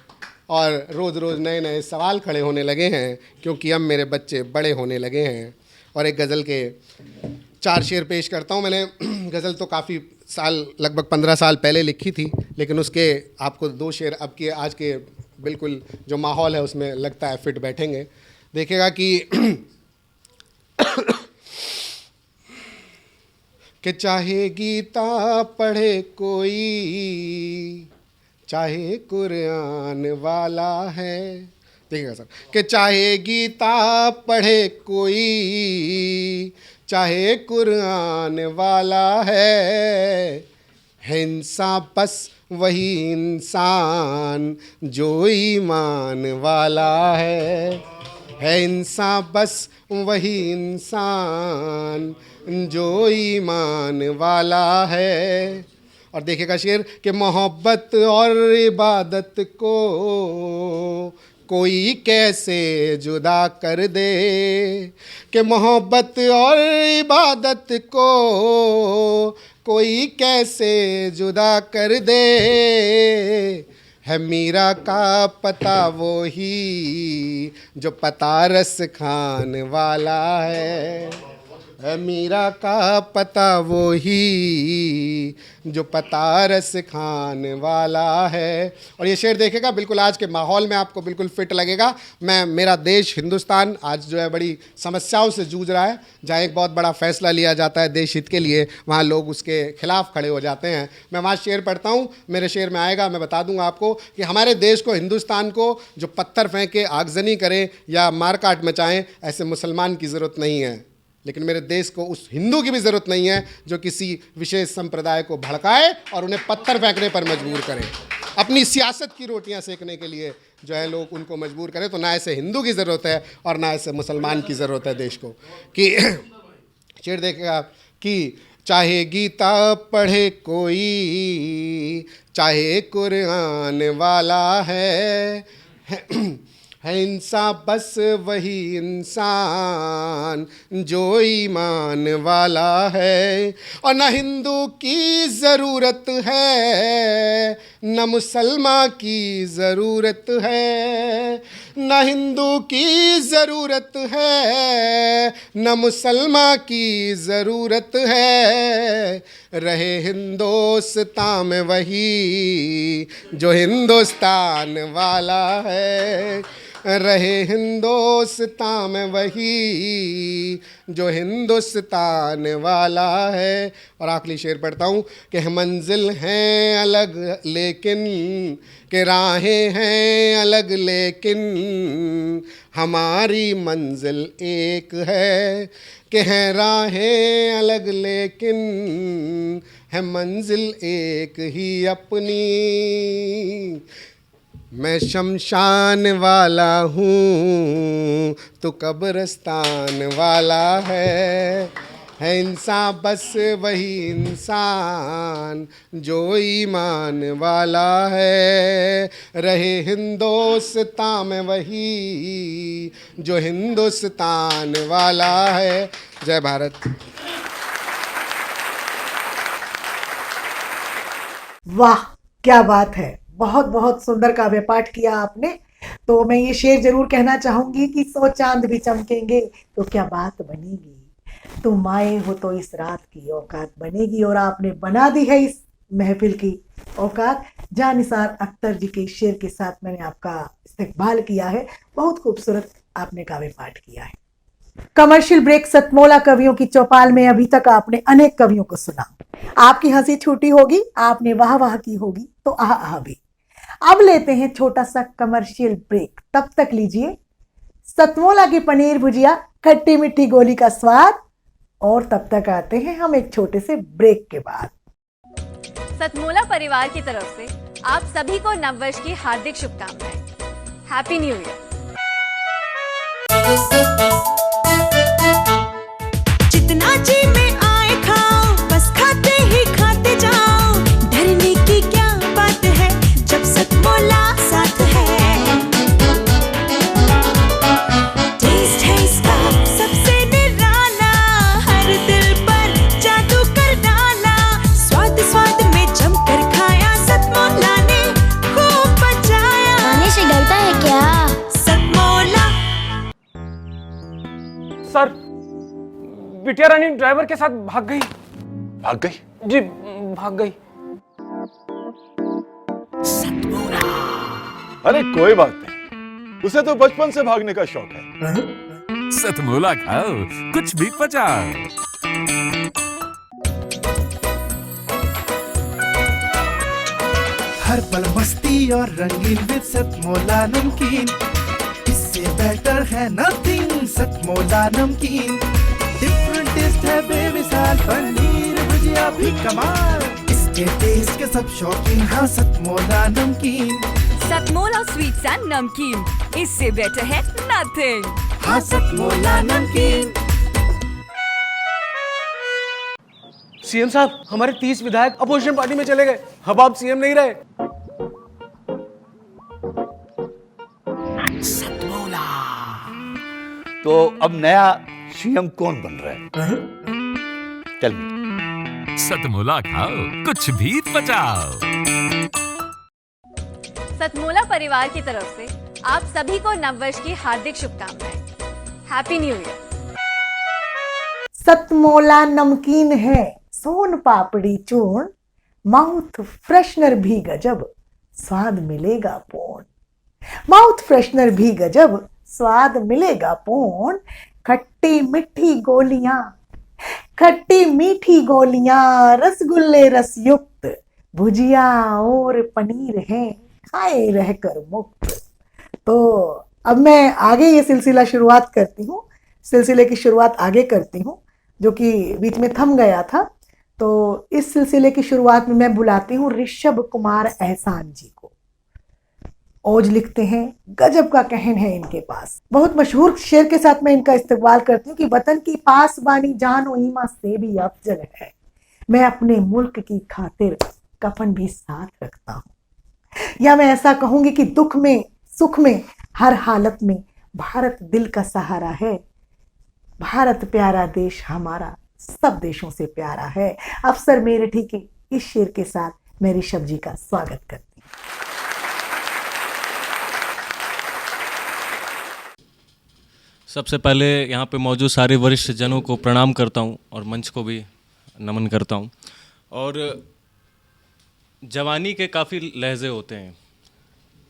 और रोज़ रोज़ नए नए सवाल खड़े होने लगे हैं, क्योंकि अब मेरे बच्चे बड़े होने लगे हैं। और एक गज़ल के 4 शेर पेश करता हूँ। मैंने गज़ल तो काफ़ी साल, लगभग 15 साल पहले लिखी थी, लेकिन उसके आपको 2 शेर अब के आज के बिल्कुल जो माहौल है उसमें लगता है फिट बैठेंगे। देखिएगा कि चाहे गीता पढ़े कोई, चाहे कुरान वाला है। देखिएगा सर, कि चाहे गीता पढ़े कोई, चाहे कुरान वाला है इंसान बस वही इंसान जो ईमान वाला है इंसान बस वही इंसान जो ईमान वाला है। और देखिएगा शेर कि मोहब्बत और इबादत को कोई कैसे जुदा कर दे, कि मोहब्बत और इबादत को कोई कैसे जुदा कर दे, है मीरा का पता वो ही जो पता रस खान वाला है मीरा का पता वो ही जो पता रस खान वाला है। और ये शेर देखेगा बिल्कुल आज के माहौल में आपको बिल्कुल फिट लगेगा। मेरा देश हिंदुस्तान आज जो है बड़ी समस्याओं से जूझ रहा है। जहाँ एक बहुत बड़ा फैसला लिया जाता है देश हित के लिए, वहाँ लोग उसके खिलाफ खड़े हो जाते हैं। मैं वहाँ शेर पढ़ता हूँ, मेरे शेर में आएगा, मैं बता दूंगा आपको कि हमारे देश को, हिंदुस्तान को जो पत्थर फेंके, आगजनी करे या मारकाट मचाएं, ऐसे मुसलमान की ज़रूरत नहीं है। लेकिन मेरे देश को उस हिंदू की भी ज़रूरत नहीं है जो किसी विशेष संप्रदाय को भड़काए और उन्हें पत्थर फेंकने पर मजबूर करे। अपनी सियासत की रोटियां सेकने के लिए जो है लोग उनको मजबूर करें। तो ना ऐसे हिंदू की ज़रूरत है और ना ऐसे मुसलमान की ज़रूरत है देश को कि शेर देखेगा कि चाहे गीता पढ़े कोई, चाहे कुरान वाला है इंसान बस वही इंसान जो ईमान वाला है। और न हिंदू की ज़रूरत है न मुसलमान की ज़रूरत है, न हिंदू की ज़रूरत है न मुसलमान की ज़रूरत है। रहे हिंदुस्तान में वही जो हिंदुस्तान वाला है, रहे हिंदुस्तान में वही जो हिंदुस्तान वाला है। और आखिरी शेर पढ़ता हूँ कि मंजिल हैं अलग लेकिन के राहें हैं अलग लेकिन हमारी मंजिल एक है, कि हैं राहें अलग लेकिन है मंजिल एक ही अपनी। मैं शमशान वाला हूँ तो कब्रिस्तान वाला है इंसान बस वही इंसान जो ईमान वाला है। रहे हिंदुस्तान में वही जो हिंदुस्तान वाला है। जय भारत। वाह क्या बात है, बहुत बहुत सुंदर काव्य पाठ किया आपने। तो मैं ये शेर जरूर कहना चाहूंगी कि 100 चांद भी चमकेंगे तो क्या बात बनेगी, तुम आए हो तो इस रात की औकात बनेगी। और आपने बना दी है इस महफिल की औकात। जानिसार अख्तर जी के शेर के साथ मैंने आपका इस्तकबाल किया है। बहुत खूबसूरत आपने काव्य पाठ किया है। कमर्शियल ब्रेक सतमोला कवियों की चौपाल में अभी तक आपने अनेक कवियों को सुना। आपकी हंसी छूटी होगी, आपने वाह वाह की होगी, तो आह आह भी। अब लेते हैं छोटा सा कमर्शियल ब्रेक। तब तक लीजिए सतमोला की पनीर भुजिया, खट्टी मीठी गोली का स्वाद। और तब तक आते हैं हम एक छोटे से ब्रेक के बाद। सतमोला परिवार की तरफ से आप सभी को नववर्ष की हार्दिक शुभकामनाएं। Happy new year. जितना जी में आए खाओ, बस खाते ही खाते जाओ। डरने की क्या बात है जब सतमोला साथ है। टेस्ट है इसका सबसे निराला, हर दिल पर जादू कर डाला। स्वाद स्वाद में जमकर खाया, सतमोला ने खूब बचाया। खाने से डरता है क्या? सतमोला। सर, बिटिया रानी ड्राइवर के साथ भाग गई। भाग गई? जी भाग गई। अरे कोई बात नहीं, उसे तो बचपन से भागने का शौक है। सतमोला खाओ, कुछ भी पचाओ। हर पल मस्ती और रंगीन विद सतमोला नमकीन, इससे बेटर है नथिंग। सतमोला नमकीन डिफरेंट टेस्ट है बेमिसाल, पनीर भुजिया भी कमाल। इसके टेस्ट के सब शौकीन, हाँ सतमोला नमकीन। सतमोला स्वीट्स एंड नमकीन, इससे बेटर है नथिंग। हाँ सतमोला नमकीन। सीएम साहब, हमारे 30 विधायक अपोजिशन पार्टी में चले गए। अब आप सीएम नहीं रहे। तो अब नया सीएम कौन बन रहा है? चल सतमोला खाओ, कुछ भी पचाओ। सतमोला परिवार की तरफ से आप सभी को नववर्ष की हार्दिक शुभकामनाएं। Happy new year. सतमोला नमकीन है, सोन पापड़ी चूर्ण, माउथ फ्रेशनर भी गजब, स्वाद मिलेगा पूर्ण। माउथ फ्रेशनर भी गजब, स्वाद मिलेगा पूर्ण। खट्टी मीठी गोलियां, खट्टी मीठी गोलियां, रसगुल्ले रसयुक्त, भुजिया और पनीर है, खाए रहकर मुक्त। तो अब मैं आगे ये सिलसिला शुरुआत करती हूँ, सिलसिले की शुरुआत आगे करती हूँ जो कि बीच में थम गया था। तो इस सिलसिले की शुरुआत में मैं बुलाती हूँ ऋषभ कुमार एहसान जी को। ओज लिखते हैं, गजब का कहन है इनके पास। बहुत मशहूर शेर के साथ मैं इनका इस्तेमाल करती हूँ कि वतन की पासबानी जान व ईमा से भी अफजल है, मैं अपने मुल्क की खातिर कफन भी साथ रखता हूँ। या मैं ऐसा कहूंगी कि दुख में सुख में हर हालत में भारत दिल का सहारा है। भारत प्यारा देश हमारा सब देशों से प्यारा है। अफसर मेरठी के इस शेर के साथ मैं ऋषभ जी का स्वागत करती हूँ। सबसे पहले यहाँ पे मौजूद सारे वरिष्ठ जनों को प्रणाम करता हूँ और मंच को भी नमन करता हूँ। और जवानी के काफ़ी लहजे होते हैं,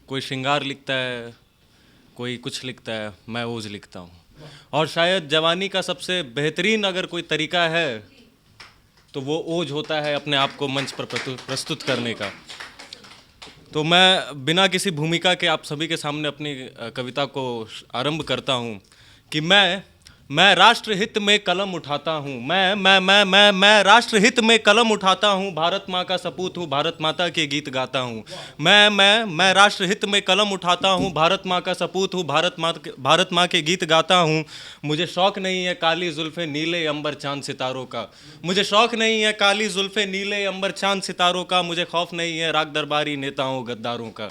कोई श्रृंगार लिखता है, कोई कुछ लिखता है, मैं ओज लिखता हूँ। और शायद जवानी का सबसे बेहतरीन अगर कोई तरीका है तो वो ओज होता है अपने आप को मंच पर प्रस्तुत करने का। तो मैं बिना किसी भूमिका के आप सभी के सामने अपनी कविता को आरंभ करता हूँ कि मैं राष्ट्रहित में कलम उठाता हूँ, मैं राष्ट्रहित में कलम उठाता हूँ, भारत माँ का सपूत हूँ, भारत माता के गीत गाता हूँ। मैं राष्ट्रहित में कलम उठाता हूँ, भारत माँ का सपूत हूँ, भारत माँ के गीत गाता हूँ। मुझे शौक़ नहीं है काली जुल्फ़े नीले अंबर चांद सितारों का, मुझे शौक़ नहीं है काली जुल्फ़े नीले अंबर चांद सितारों का, मुझे खौफ नहीं है राग दरबारी नेताओं गद्दारों का,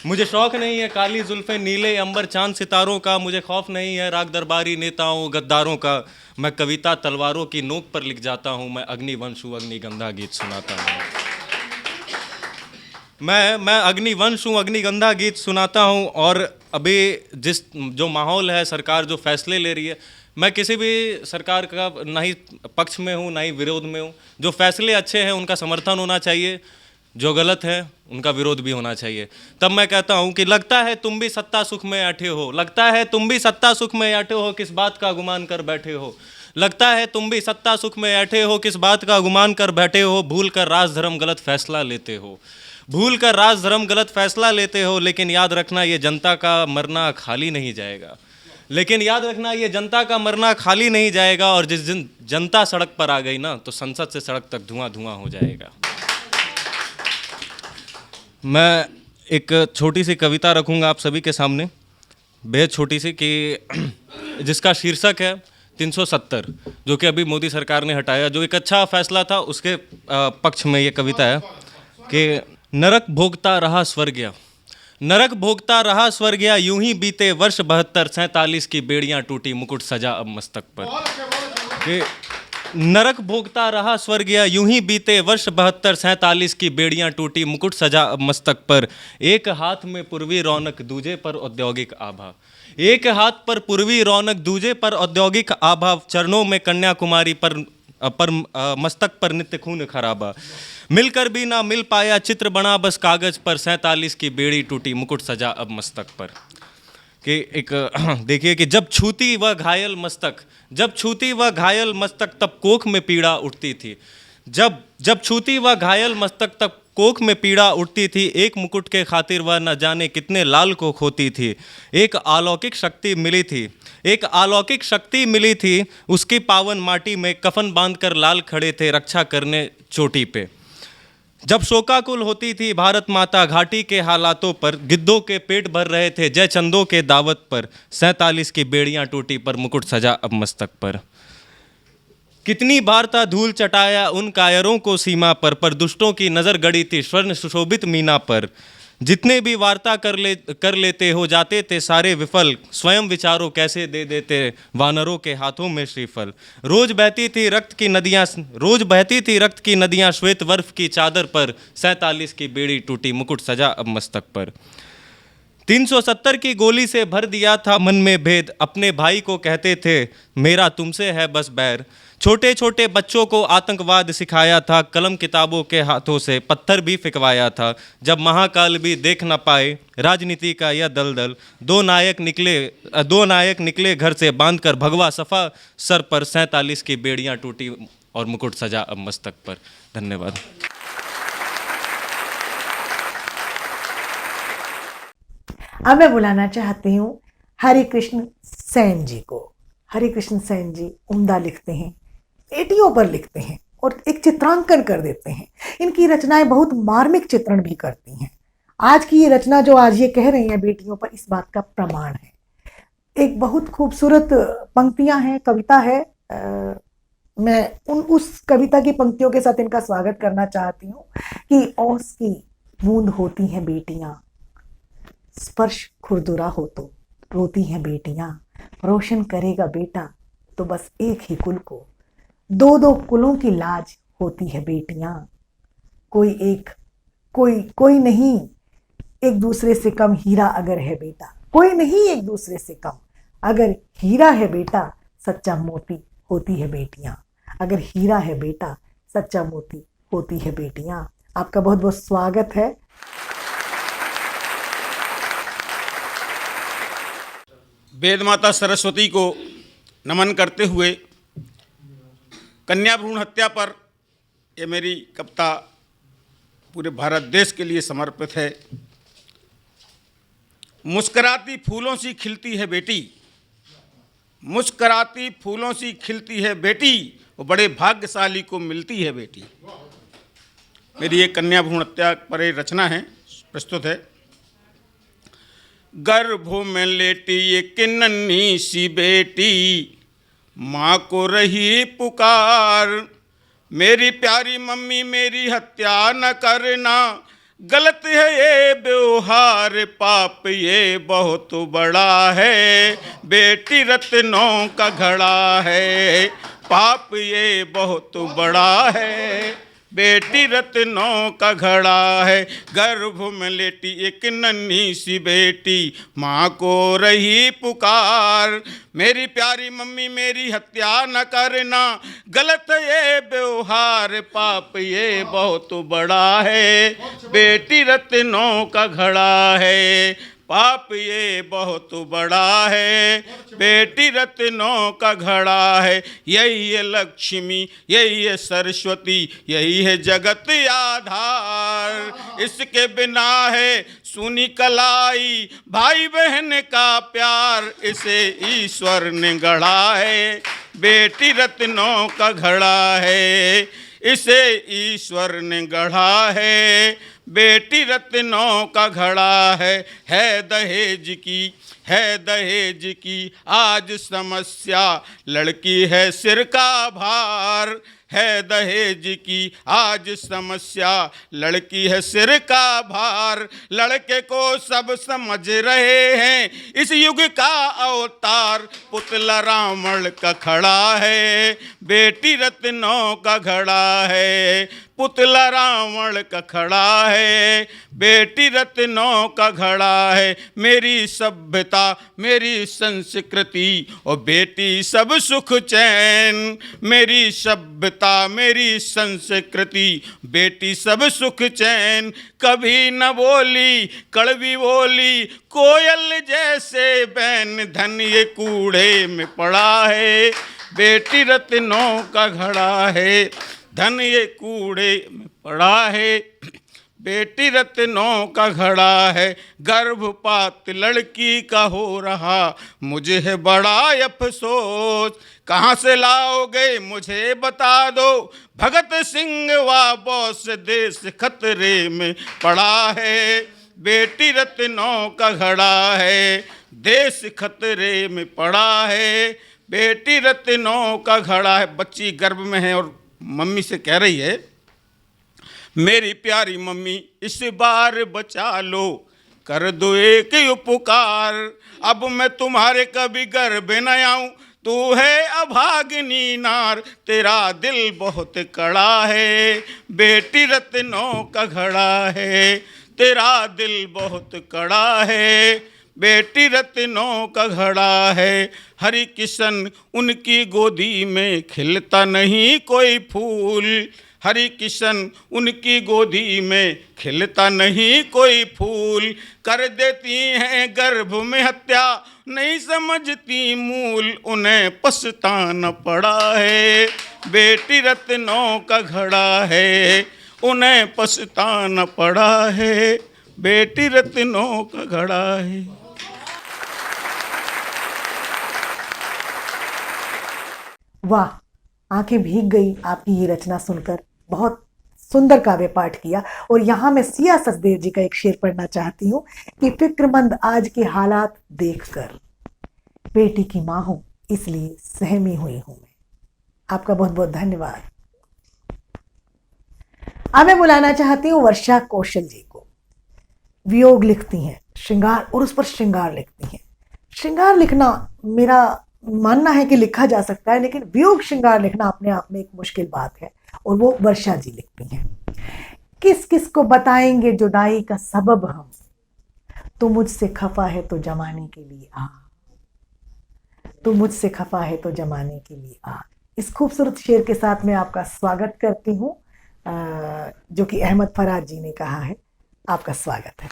मुझे शौक़ नहीं है काली जुल्फ़े नीले अंबर चांद सितारों का, मुझे खौफ नहीं है राग दरबारी नेताओं गद्दारों का। मैं कविता तलवारों की नोक पर लिख जाता हूँ, मैं अग्निवंश हूँ, अग्निगंधा गीत सुनाता हूँ। मैं अग्निवंश हूँ, अग्निगंधा गीत सुनाता हूँ। और अभी जो माहौल है, सरकार जो फैसले ले रही है, मैं किसी भी सरकार का ना ही पक्ष में हूँ ना ही विरोध में हूँ। जो फैसले अच्छे हैं उनका समर्थन होना चाहिए, जो गलत है उनका विरोध भी होना चाहिए। तब मैं कहता हूँ कि लगता है तुम भी सत्ता सुख में अटे हो, लगता है तुम भी सत्ता सुख में अटे हो, किस बात का गुमान कर बैठे हो, लगता है तुम भी सत्ता सुख में अटे हो, किस बात का गुमान कर बैठे हो, भूल कर राज धर्म गलत फैसला लेते हो, भूल कर राज धर्म गलत फैसला लेते हो। लेकिन याद रखना ये जनता का मरना खाली नहीं जाएगा, लेकिन याद रखना ये जनता का मरना खाली नहीं जाएगा। और जिस दिन जनता सड़क पर आ गई ना तो संसद से सड़क तक धुआं धुआं हो जाएगा। मैं एक छोटी सी कविता रखूंगा आप सभी के सामने, बेहद छोटी सी, कि जिसका शीर्षक है 370, जो कि अभी मोदी सरकार ने हटाया, जो एक अच्छा फैसला था। उसके पक्ष में ये कविता है कि नरक भोगता रहा स्वर्गीय, नरक भोगता रहा स्वर्गीय, यूं ही बीते वर्ष 72-47 की बेड़ियां टूटी, मुकुट सजा अब मस्तक पर। नरक भोगता रहा स्वर्गीय, यूं ही बीते वर्ष 72-47 की बेड़ियां टूटी, मुकुट सजा अब मस्तक पर। एक हाथ में पूर्वी रौनक, दूजे पर औद्योगिक आभा, एक हाथ पर पूर्वी रौनक, दूजे पर औद्योगिक आभा, चरणों में कन्याकुमारी पर मस्तक पर नित्य खून खराबा। मिलकर भी ना मिल पाया, चित्र बना बस कागज पर, 47 की बेड़ी टूटी, मुकुट सजा अब मस्तक पर। कि एक देखिए कि जब छूती वह घायल मस्तक, जब छूती वह घायल मस्तक, तब कोख में पीड़ा उठती थी, जब छूती वह घायल मस्तक तब कोख में पीड़ा उठती थी। एक मुकुट के खातिर वह न जाने कितने लाल को खोती थी। एक अलौकिक शक्ति मिली थी, एक अलौकिक शक्ति मिली थी, उसकी पावन माटी में कफन बांधकर लाल खड़े थे रक्षा करने चोटी पे। जब शोकाकुल होती थी भारत माता घाटी के हालातों पर, गिद्धों के पेट भर रहे थे जय चंदों के दावत पर, 47 की बेड़ियां टूटी पर मुकुट सजा अब मस्तक पर। कितनी बार था धूल चटाया उन कायरों को सीमा पर दुष्टों की नज़र गड़ी थी स्वर्ण सुशोभित मीना पर। जितने भी वार्ता कर लेते हो जाते थे सारे विफल, स्वयं विचारो कैसे दे देते वानरों के हाथों में श्रीफल। रोज बहती थी रक्त की नदियाँ, रोज बहती थी रक्त की नदियाँ श्वेत बर्फ की चादर पर, 47 की बेड़ी टूटी मुकुट सजा अब मस्तक पर। 370 की गोली से भर दिया था मन में भेद, अपने भाई को कहते थे मेरा तुमसे है बस बैर। छोटे छोटे बच्चों को आतंकवाद सिखाया था, कलम किताबों के हाथों से पत्थर भी फिकवाया था। जब महाकाल भी देख न पाए राजनीति का यह दलदल, दो नायक निकले घर से बांधकर भगवा सफा सर पर, 47 की बेड़ियां टूटी और मुकुट सजा अब मस्तक पर। धन्यवाद। अब मैं बुलाना चाहती हूँ हरि कृष्ण सेन जी को। हरि कृष्ण सेन जी उम्दा लिखते हैं, पेटियों पर लिखते हैं और एक चित्रांकन कर देते हैं। इनकी रचनाएं बहुत मार्मिक चित्रण भी करती हैं। आज की ये रचना जो आज ये कह रही हैं बेटियों पर, इस बात का प्रमाण है। एक बहुत खूबसूरत पंक्तियां हैं, कविता है। मैं उस कविता की पंक्तियों के साथ इनका स्वागत करना चाहती हूँ कि ओस की बूंद होती हैं बेटियां, स्पर्श खुरदुरा हो तो रोती हैं बेटियां, रोशन करेगा बेटा तो बस एक ही कुल को, दो दो कुलों की लाज होती है बेटियां, कोई नहीं एक दूसरे से कम हीरा अगर है बेटा, कोई नहीं एक दूसरे से कम अगर हीरा है बेटा, सच्चा मोती होती है बेटियां, अगर हीरा है बेटा सच्चा मोती होती है बेटियां। आपका बहुत बहुत स्वागत है। वेद माता सरस्वती को नमन करते हुए कन्या भ्रूण हत्या पर ये मेरी कविता पूरे भारत देश के लिए समर्पित है। मुस्कराती फूलों सी खिलती है बेटी, मुस्कराती फूलों सी खिलती है बेटी, वो बड़े भाग्यशाली को मिलती है बेटी। मेरी एक कन्या भ्रूण हत्या पर एक रचना है, प्रस्तुत है। गर्भों में लेटी एक नन्ही सी बेटी, माँ को रही पुकार, मेरी प्यारी मम्मी मेरी हत्या न करना, गलत है ये व्यवहार, पाप ये बहुत बड़ा है, बेटी रत्नों का घड़ा है, पाप ये बहुत बड़ा है, बेटी रत्नों का घड़ा है। गर्भ में लेटी एक नन्ही सी बेटी, माँ को रही पुकार, मेरी प्यारी मम्मी मेरी हत्या न करना, गलत ये व्यवहार, पाप ये बहुत बड़ा है, बेटी रत्नों का घड़ा है, पाप ये बहुत बड़ा है, बेटी रत्नों का घड़ा है। यही है लक्ष्मी, यही है सरस्वती, यही है जगत आधार, इसके बिना है सुनी कलाई, भाई बहन का प्यार, इसे ईश्वर ने गढ़ा है, बेटी रत्नों का घड़ा है, इसे ईश्वर ने गढ़ा है, बेटी रत्नों का घड़ा है दहेज की, है दहेज की आज समस्या, लड़की है सिर का भार, है दहेज की आज समस्या, लड़की है सिर का भार, लड़के को सब समझ रहे हैं, इस युग का अवतार, पुतला रावण का खड़ा है, बेटी रत्नों का घड़ा है, पुतला रावण का खड़ा है, बेटी रत्नों का घड़ा है। मेरी सभ्यता मेरी संस्कृति और बेटी सब सुख चैन, मेरी सभ्यता मेरी संस्कृति, बेटी सब सुख चैन, कभी न बोली कड़वी बोली, कोयल जैसे बैन, धन ये कूड़े में पड़ा है, बेटी रत्नों का घड़ा है, धन ये कूड़े में पड़ा है, बेटी रत्नों का घड़ा है। गर्भपात लड़की का हो रहा, मुझे है बड़ा अफसोस, कहाँ से लाओगे मुझे बता दो, भगत सिंह व बोस, देश खतरे में पड़ा है, बेटी रत्नों का घड़ा है, देश खतरे में पड़ा है, बेटी रत्नों का घड़ा है। बच्ची गर्भ में है और मम्मी से कह रही है, मेरी प्यारी मम्मी इस बार बचा लो, कर दो एक उपकार, अब मैं तुम्हारे कभी गर्भ न आऊं, तू है अभागिनी नार, तेरा दिल बहुत कड़ा है, बेटी रत्नों का घड़ा है, तेरा दिल बहुत कड़ा है, बेटी रत्नों का घड़ा है। हरि किशन उनकी गोदी में खिलता नहीं कोई फूल, हरि किशन उनकी गोदी में खिलता नहीं कोई फूल, कर देती हैं गर्भ में हत्या, नहीं समझती मूल, उन्हें पछताना पड़ा है, बेटी रत्नों का घड़ा है, उन्हें पछताना पड़ा है, बेटी रत्नों का घड़ा है। वाह, आंखें भीग गई आपकी ये रचना सुनकर। बहुत सुंदर काव्य पाठ किया। और यहाँ मैं सिया सचदेव जी का एक शेर पढ़ना चाहती हूँ कि फिक्रमंद आज के हालात देखकर, बेटी की माँ हूं इसलिए सहमी हुई हूं मैं। आपका बहुत बहुत धन्यवाद। अब मैं बुलाना चाहती हूँ वर्षा कौशल जी को। वियोग लिखती हैं, श्रृंगार, और उस पर श्रृंगार लिखती हैं। श्रृंगार लिखना मेरा मानना है कि लिखा जा सकता है, लेकिन वियोग श्रृंगार लिखना अपने आप में एक मुश्किल बात है, और वो वर्षा जी लिखती हैं। किस किस को बताएंगे जुदाई का सबब हम, तू मुझसे खफा है तो जमाने के लिए आ, तू मुझसे खफा है तो जमाने के लिए आ। इस खूबसूरत शेर के साथ मैं आपका स्वागत करती हूँ, जो कि अहमद फराज जी ने कहा है। आपका स्वागत है।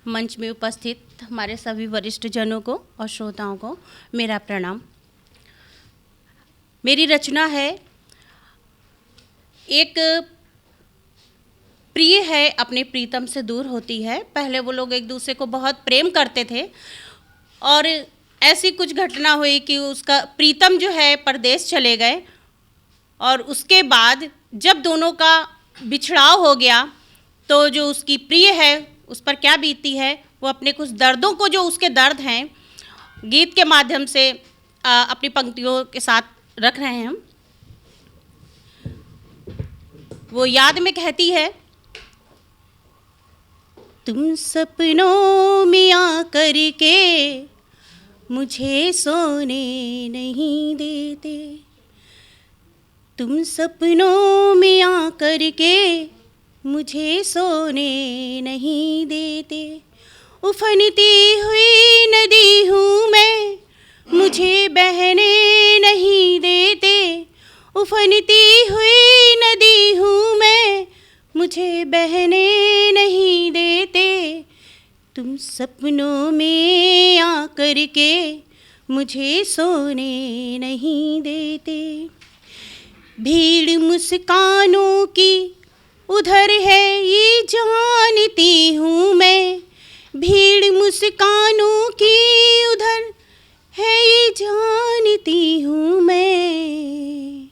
मंच में उपस्थित हमारे सभी वरिष्ठ जनों को और श्रोताओं को मेरा प्रणाम। मेरी रचना है, एक प्रिय है अपने प्रीतम से दूर होती है। पहले वो लोग एक दूसरे को बहुत प्रेम करते थे, और ऐसी कुछ घटना हुई कि उसका प्रीतम जो है परदेश चले गए, और उसके बाद जब दोनों का बिछड़ाव हो गया तो जो उसकी प्रिय है उस पर क्या बीती है, वो अपने कुछ दर्दों को, जो उसके दर्द हैं, गीत के माध्यम से अपनी पंक्तियों के साथ रख रहे हैं हम। वो याद में कहती है, तुम सपनों में आकर के मुझे सोने नहीं देते, तुम सपनों में आकर के मुझे सोने नहीं देते। उफनती हुई नदी हूँ मैं, मुझे बहने नहीं देते, उफनती हुई नदी हूँ मैं, मुझे बहने नहीं देते, तुम सपनों में आकर के मुझे सोने नहीं देते। भीड़ मुस्कानों की उधर है ये जानती हूँ मैं, भीड़ मुस्कानों की उधर है ये जानती हूँ मैं।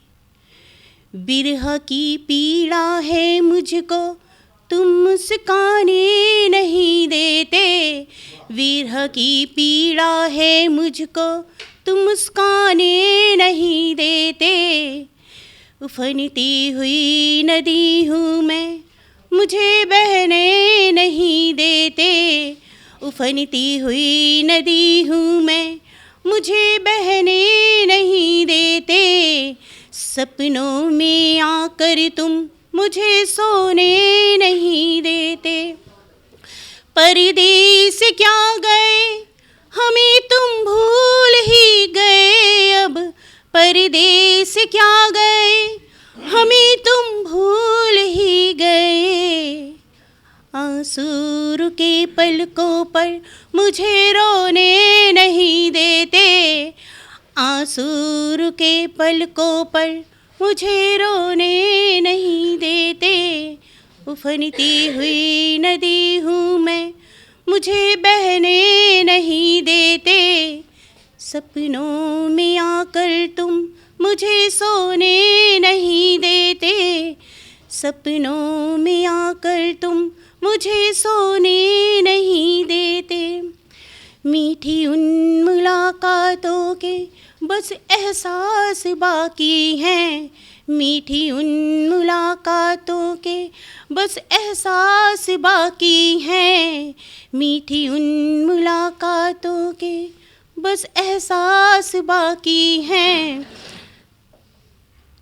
बिरह की पीड़ा है मुझको तुम मुस्काने नहीं देते, विरह की पीड़ा है मुझको तुम मुस्काने नहीं देते। उफनती हुई नदी हूँ मैं, मुझे बहने नहीं देते, उफनती हुई नदी हूँ मैं, मुझे बहने नहीं देते। सपनों में आकर तुम मुझे सोने नहीं देते। परदेस क्या गए हमें तुम भूल ही गए अब, परदेस क्या गए हमें तुम भूल ही गए। आंसू रुके पलकों पर मुझे रोने नहीं देते, आंसू रुके पलकों पर मुझे रोने नहीं देते। उफनती हुई नदी हूँ मैं, मुझे बहने नहीं देते। सपनों में आकर तुम मुझे सोने नहीं देते, सपनों में आकर तुम मुझे सोने नहीं देते। मीठी उन मुलाकातों के बस एहसास बाकी हैं, मीठी उन मुलाकातों के बस एहसास बाकी हैं, मीठी उन मुलाकातों के बस एहसास बाकी हैं,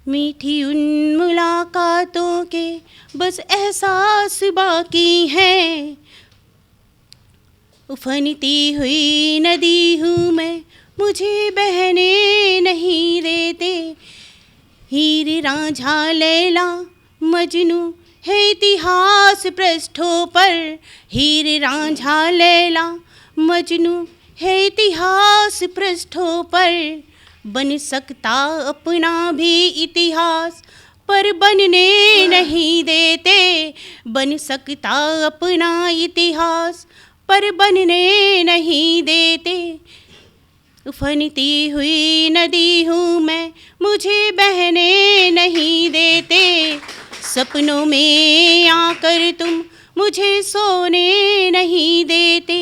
मीठी उन मुलाकातों के बस एहसास बाकी हैं। उफनती हुई नदी हूँ मैं, मुझे बहने नहीं देते। हीर रांझा लैला मजनू है इतिहास पृष्ठों पर, हीर रांझा लैला मजनू है इतिहास पृष्ठों पर। बन सकता अपना भी इतिहास पर बनने नहीं देते, बन सकता अपना इतिहास पर बनने नहीं देते। उफनती हुई नदी हूँ मैं, मुझे बहने नहीं देते। सपनों में आकर तुम मुझे सोने नहीं देते।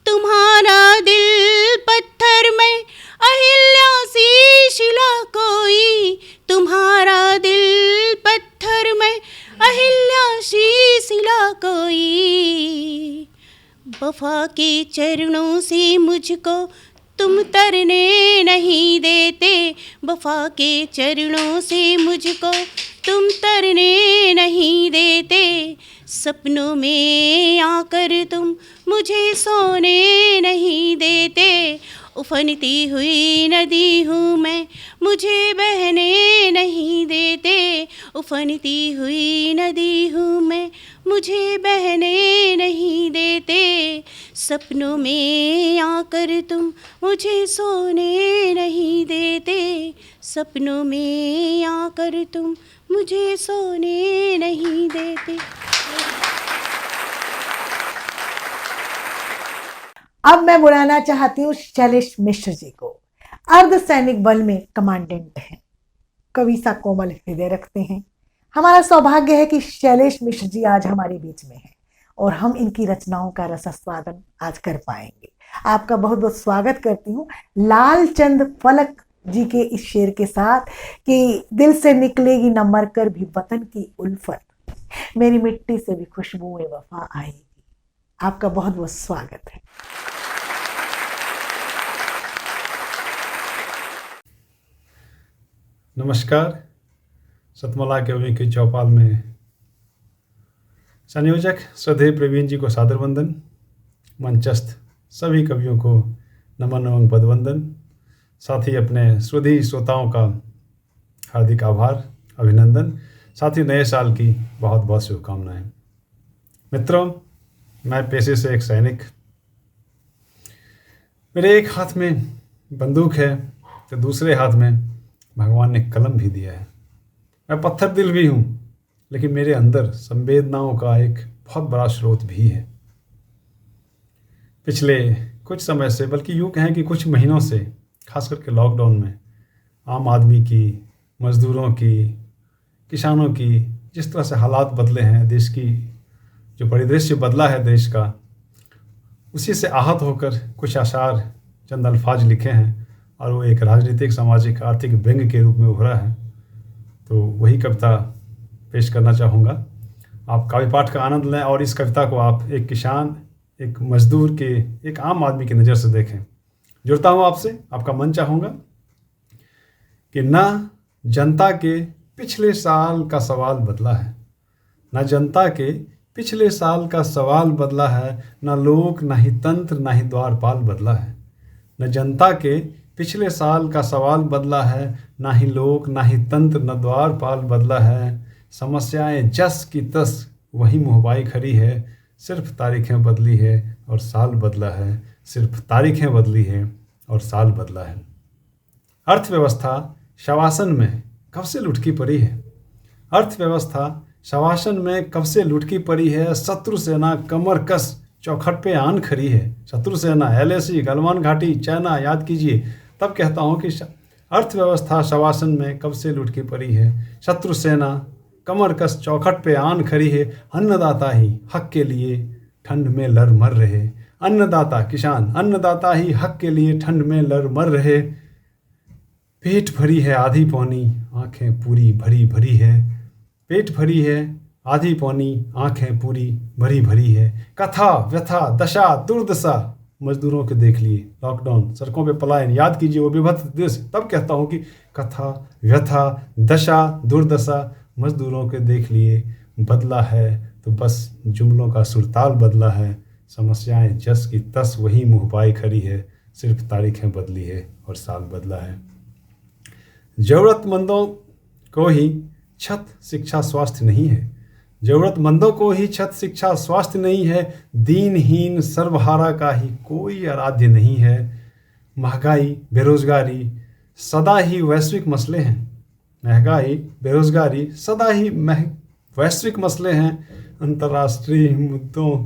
तुम्हारा दिल पत्थर में अहिल्या सी शिला कोई, तुम्हारा दिल पत्थर में अहिल्या सी शिला कोई। वफा के चरणों से मुझको तुम तरने नहीं देते। वफा के चरणों से मुझको तुम तरने नहीं देते। सपनों में आकर तुम मुझे सोने नहीं देते। उफनती हुई नदी हूँ मैं, मुझे बहने नहीं देते। उफनती हुई नदी हूँ मैं, मुझे बहने नहीं देते। सपनों में आकर तुम मुझे सोने नहीं देते। सपनों में आकर तुम मुझे सोने नहीं देते। अब मैं बुलाना चाहती हूँ शैलेश मिश्र जी को। अर्धसैनिक बल में कमांडेंट हैं, कवि सा कोमल हृदय रखते हैं। हमारा सौभाग्य है कि शैलेश मिश्र जी आज हमारे बीच में हैं और हम इनकी रचनाओं का रसास्वादन आज कर पाएंगे। आपका बहुत बहुत स्वागत करती हूँ लालचंद फलक जी के इस शेर के साथ कि दिल से निकलेगी न मर कर भी वतन की उल्फत, मेरी मिट्टी से भी खुशबुएं वफा आएगी। आपका बहुत बहुत स्वागत है। नमस्कार। सतमोला कवि की चौपाल में संयोजक श्रद्धेय प्रवीण जी को सादर वंदन, मंचस्थ सभी कवियों को नमन एवं पदवंदन, साथ ही अपने श्रद्धेय श्रोताओं का हार्दिक आभार, अभिनंदन, साथ ही नए साल की बहुत बहुत शुभकामनाएं। मित्रों, मैं पेशे से एक सैनिक, मेरे एक हाथ में बंदूक है तो दूसरे हाथ में भगवान ने कलम भी दिया है। मैं पत्थर दिल भी हूँ, लेकिन मेरे अंदर संवेदनाओं का एक बहुत बड़ा स्रोत भी है। पिछले कुछ समय से, बल्कि यूँ कहें कि कुछ महीनों से, खास करके लॉकडाउन में आम आदमी की, मज़दूरों की, किसानों की जिस तरह से हालात बदले हैं, देश की जो परिदृश्य बदला है देश का, उसी से आहत होकर कुछ आशार, चंद अल्फाज लिखे हैं और वो एक राजनीतिक, सामाजिक, आर्थिक व्यंग्य के रूप में उभरा है। तो वही कविता पेश करना चाहूँगा। आप काव्य पाठ का आनंद लें और इस कविता को आप एक किसान, एक मजदूर के, एक आम आदमी की नज़र से देखें। जुड़ता हूँ आपसे, आपका मन चाहूँगा कि ना जनता के पिछले साल का सवाल बदला है, ना जनता के पिछले साल का सवाल बदला है, ना लोक, ना ही तंत्र, ना ही द्वारपाल बदला है। न जनता के पिछले साल का सवाल बदला है, ना ही लोक, ना ही तंत्र, न द्वारपाल बदला है। समस्याएं जस की तस वही मुहबाई खड़ी है, सिर्फ तारीखें बदली है और साल बदला है। सिर्फ तारीखें बदली है और साल बदला है। अर्थव्यवस्था शवासन में कब से लुढ़की पड़ी है। अर्थव्यवस्था शवासन में कब से लुढ़की पड़ी है। शत्रु सेना कमर कस चौखट पे आन खड़ी है। शत्रु सेना, LAC, गलवान घाटी, चाइना, याद कीजिए। तब कहता हूँ कि अर्थव्यवस्था शवासन में कब से लुढ़की पड़ी है। शत्रु सेना कमर कस चौखट पे आन खड़ी है। अन्नदाता ही हक के लिए ठंड में लड़ मर रहे। अन्नदाता किसान, अन्नदाता ही हक के लिए ठंड में लड़ मर रहे। पेट भरी है आधी पौनी, आंखें पूरी भरी भरी है। पेट भरी है आधी पौनी, आंखें पूरी भरी भरी है। कथा, व्यथा, दशा, दुर्दशा मजदूरों के देख लिए। लॉकडाउन, सड़कों पे पलायन, याद कीजिए वो विभत्स दृश्य। तब कहता हूँ कि कथा, व्यथा, दशा, दुर्दशा मजदूरों के देख लिए। बदला है तो बस जुमलों का सुरताल बदला है। समस्याएं जस की तस वही मुँह पाई खड़ी है। सिर्फ तारीखें बदली है और साल बदला है। ज़रूरतमंदों को ही छत, शिक्षा, स्वास्थ्य नहीं है। ज़रूरतमंदों को ही छत, शिक्षा, स्वास्थ्य नहीं है। दीनहीन सर्वहारा का ही कोई आराध्य नहीं है। महंगाई, बेरोजगारी सदा ही वैश्विक मसले हैं। महंगाई, बेरोजगारी सदा ही वैश्विक मसले हैं। अंतर्राष्ट्रीय मुद्दों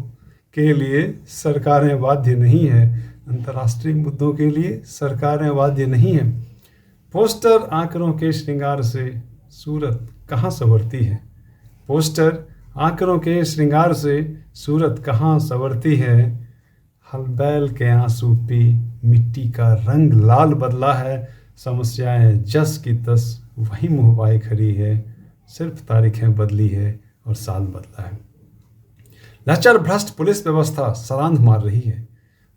के लिए सरकारें बाध्य नहीं है। अंतर्राष्ट्रीय मुद्दों के लिए सरकारें वाद्य नहीं हैं। पोस्टर आंकड़ों के श्रृंगार से सूरत कहाँ संवरती है। पोस्टर आंकड़ों के श्रृंगार से सूरत कहाँ संवरती है। हलबैल के आंसू पी मिट्टी का रंग लाल बदला है। समस्याएं जस की तस वही मुँह पाए खड़ी है। सिर्फ तारीखें बदली है और साल बदला है। लचर भ्रष्ट पुलिस व्यवस्था सरांध मार रही है।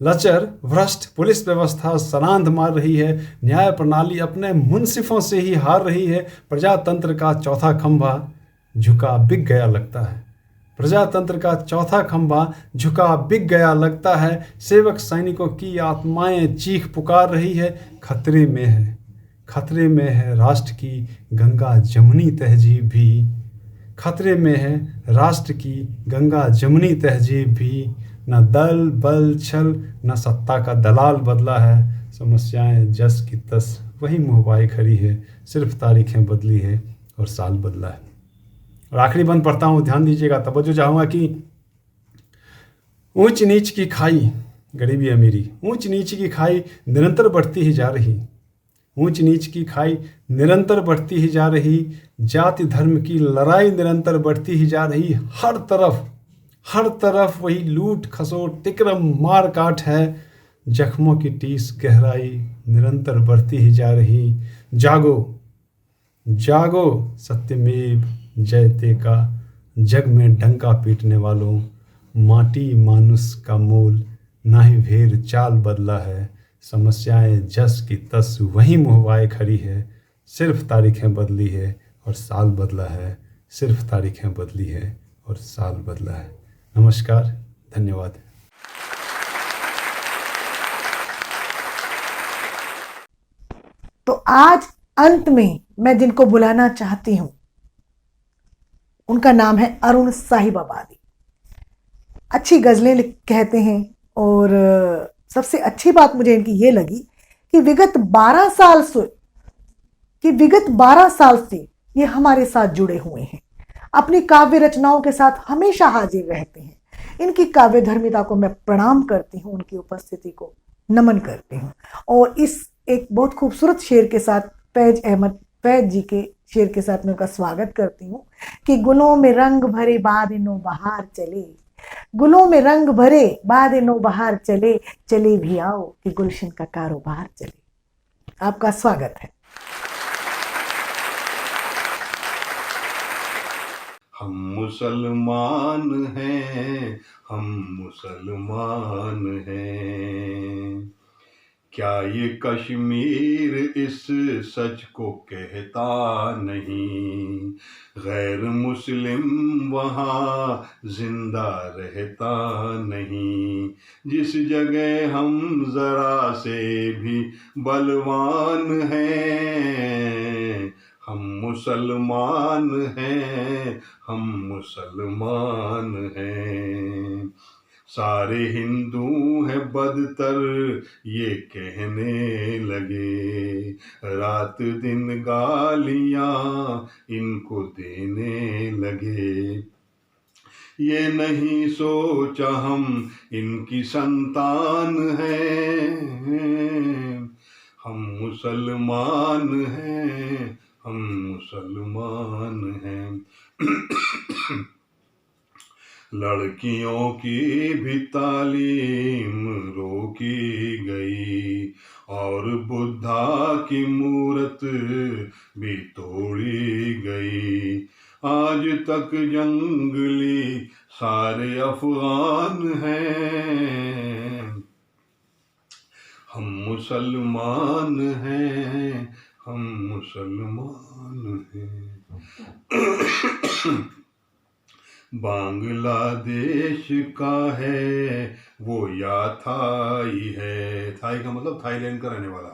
लचर भ्रष्ट पुलिस व्यवस्था सरांध मार रही है। न्याय प्रणाली अपने मुंसिफों से ही हार रही है। प्रजातंत्र का चौथा खंभा झुका बिक गया लगता है। प्रजातंत्र का चौथा खंभा झुका बिक गया लगता है। सेवक सैनिकों की आत्माएं चीख पुकार रही है। खतरे में है, खतरे में है राष्ट्र की गंगा जमुनी तहजीब भी। खतरे में है राष्ट्र की गंगा जमुनी तहजीब भी। न दल बल छल न सत्ता का दलाल बदला है। समस्याएं जस की तस वही मुँह पाए खड़ी है। सिर्फ तारीखें बदली है और साल बदला है। और आखिरी बंद पढ़ता हूँ, ध्यान दीजिएगा। तवज्जो चाहूँगा कि ऊंच नीच की खाई, गरीबी अमीरी, ऊंच नीच की खाई निरंतर बढ़ती ही जा रही। ऊंच नीच की खाई निरंतर बढ़ती ही जा रही। जाति धर्म की लड़ाई निरंतर बढ़ती ही जा रही। हर तरफ वही लूट खसोट तिक्रम मार काट है। जख्मों की टीस गहराई निरंतर बढ़ती ही जा रही। जागो जागो सत्यमेव जयते का जग में डंका पीटने वालों। माटी मानुष का मोल ना ही भेर चाल बदला है। समस्याएं जस की तस वही मुहवाए खड़ी है। सिर्फ तारीखें बदली है और साल बदला है। सिर्फ तारीखें बदली है और साल बदला है। नमस्कार, धन्यवाद। तो आज अंत में मैं जिनको बुलाना चाहती हूं उनका नाम है अरुण साहिब आबादी। अच्छी गजलें कहते हैं और सबसे अच्छी बात मुझे इनकी ये लगी कि विगत 12 साल से ये हमारे साथ जुड़े हुए हैं। अपनी काव्य रचनाओं के साथ हमेशा हाजिर रहते हैं। इनकी काव्य धर्मिता को मैं प्रणाम करती हूँ, उनकी उपस्थिति को नमन करती हूँ। और इस एक बहुत खूबसूरत शेर के साथ फैज जी के शेर के साथ मैं उनका स्वागत करती हूँ कि गुलों में रंग भरे बाद नो बहार चले। गुलों में रंग भरे बाद नो बहार चले। चले भी आओ कि गुलशन का कारोबार चले। आपका स्वागत है। हम मुसलमान हैं, हम मुसलमान हैं। क्या ये कश्मीर इस सच को कहता नहीं। गैर मुस्लिम वहाँ जिंदा रहता नहीं। जिस जगह हम जरा से भी बलवान हैं। हम मुसलमान हैं, हम मुसलमान हैं। सारे हिंदू हैं बदतर ये कहने लगे। रात दिन गालियां इनको देने लगे। ये नहीं सोचा हम इनकी संतान हैं। हम मुसलमान हैं, हम मुसलमान हैं। लड़कियों की भी तालीम रोकी गई और बुद्धा की मूरत भी तोड़ी गई। आज तक जंगली सारे अफगान हैं। हम मुसलमान हैं, हम मुसलमान हैं। बांग्लादेश का है वो या थाई है। थाई का मतलब थाईलैंड का रहने वाला।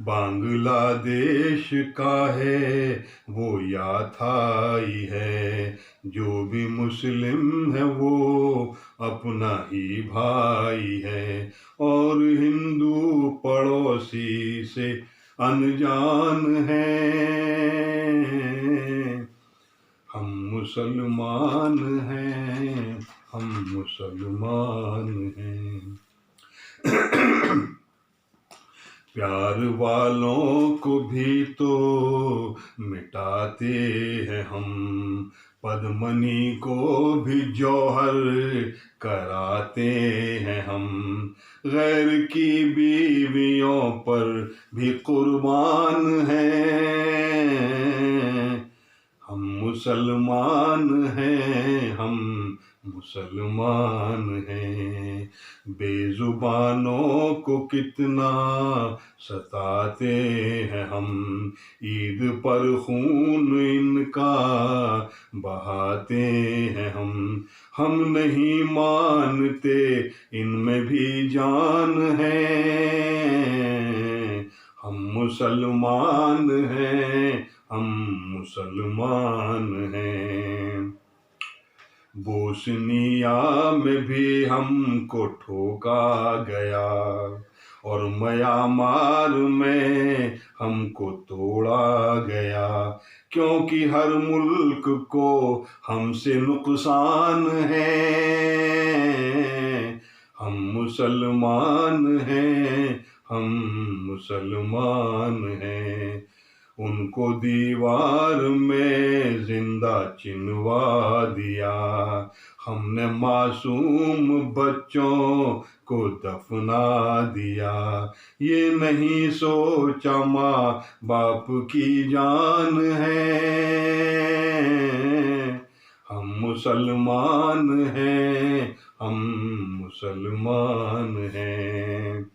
बांग्लादेश का है वो या थाई है। जो भी मुस्लिम है वो अपना ही भाई है। और हिंदू पड़ोसी से अनजान है। हम मुसलमान हैं, हम मुसलमान हैं। प्यार वालों को भी तो मिटाते हैं हम, पद्मनी को भी जौहर कराते हैं हम, गैर की बीवियों पर भी कुर्बान हैं। हम मुसलमान हैं, हम मुसलमान हैं। बेजुबानों को कितना सताते हैं हम, ईद पर खून इनका बहाते हैं हम नहीं मानते इनमें भी जान है। हम मुसलमान हैं, हम मुसलमान हैं। बोस्निया में भी हमको ठोका गया और म्यांमार में हमको तोड़ा गया, क्योंकि हर मुल्क को हमसे नुकसान है। हम मुसलमान हैं, हम मुसलमान हैं। उनको दीवार में जिंदा चिनवा दिया, हमने मासूम बच्चों को दफना दिया। ये नहीं सोचा माँ बाप की जान है। हम मुसलमान हैं, हम मुसलमान हैं।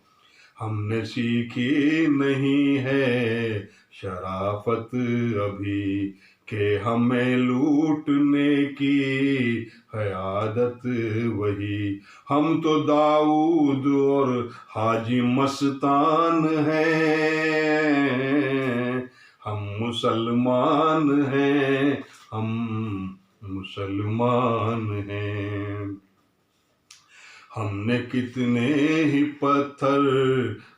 हमने सीखी नहीं है शराफत अभी, के हमें लूटने की है आदत वही। हम तो दाऊद और हाजी मस्तान हैं। हम मुसलमान हैं, हम मुसलमान हैं। हमने कितने ही पत्थर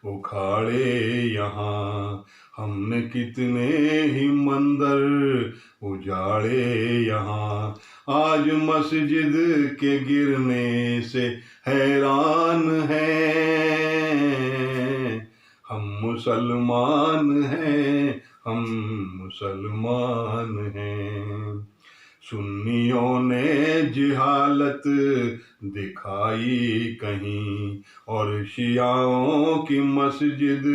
उखाड़े यहाँ, हमने कितने ही मंदिर उजाड़े यहाँ। आज मस्जिद के गिरने से हैरान हैं। हम मुसलमान हैं, हम मुसलमान हैं। सुन्नियों ने जिहालत दिखाई कहीं और शियाओं की मस्जिद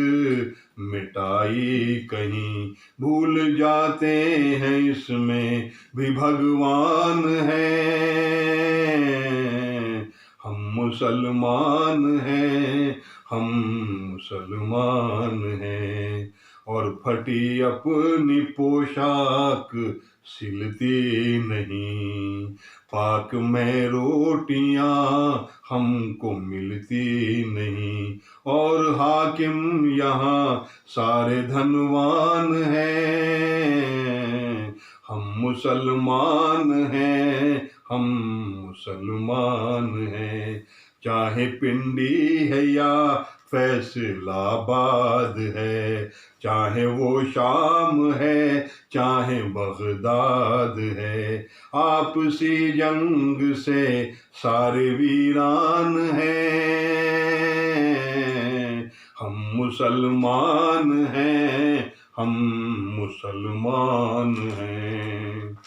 मिटाई कहीं। भूल जाते हैं इसमें भी भगवान हैं। हम मुसलमान हैं, हम मुसलमान हैं। और फटी अपनी पोशाक सिलती नहीं, पाक में रोटियां हमको मिलती नहीं। और हाकिम यहाँ सारे धनवान हैं। हम मुसलमान हैं, हम मुसलमान हैं। चाहे पिंडी है या फैसलाबाद है, चाहे वो शाम है चाहे बगदाद है। आपसी जंग से सारे वीरान हैं। हम मुसलमान हैं, हम मुसलमान हैं।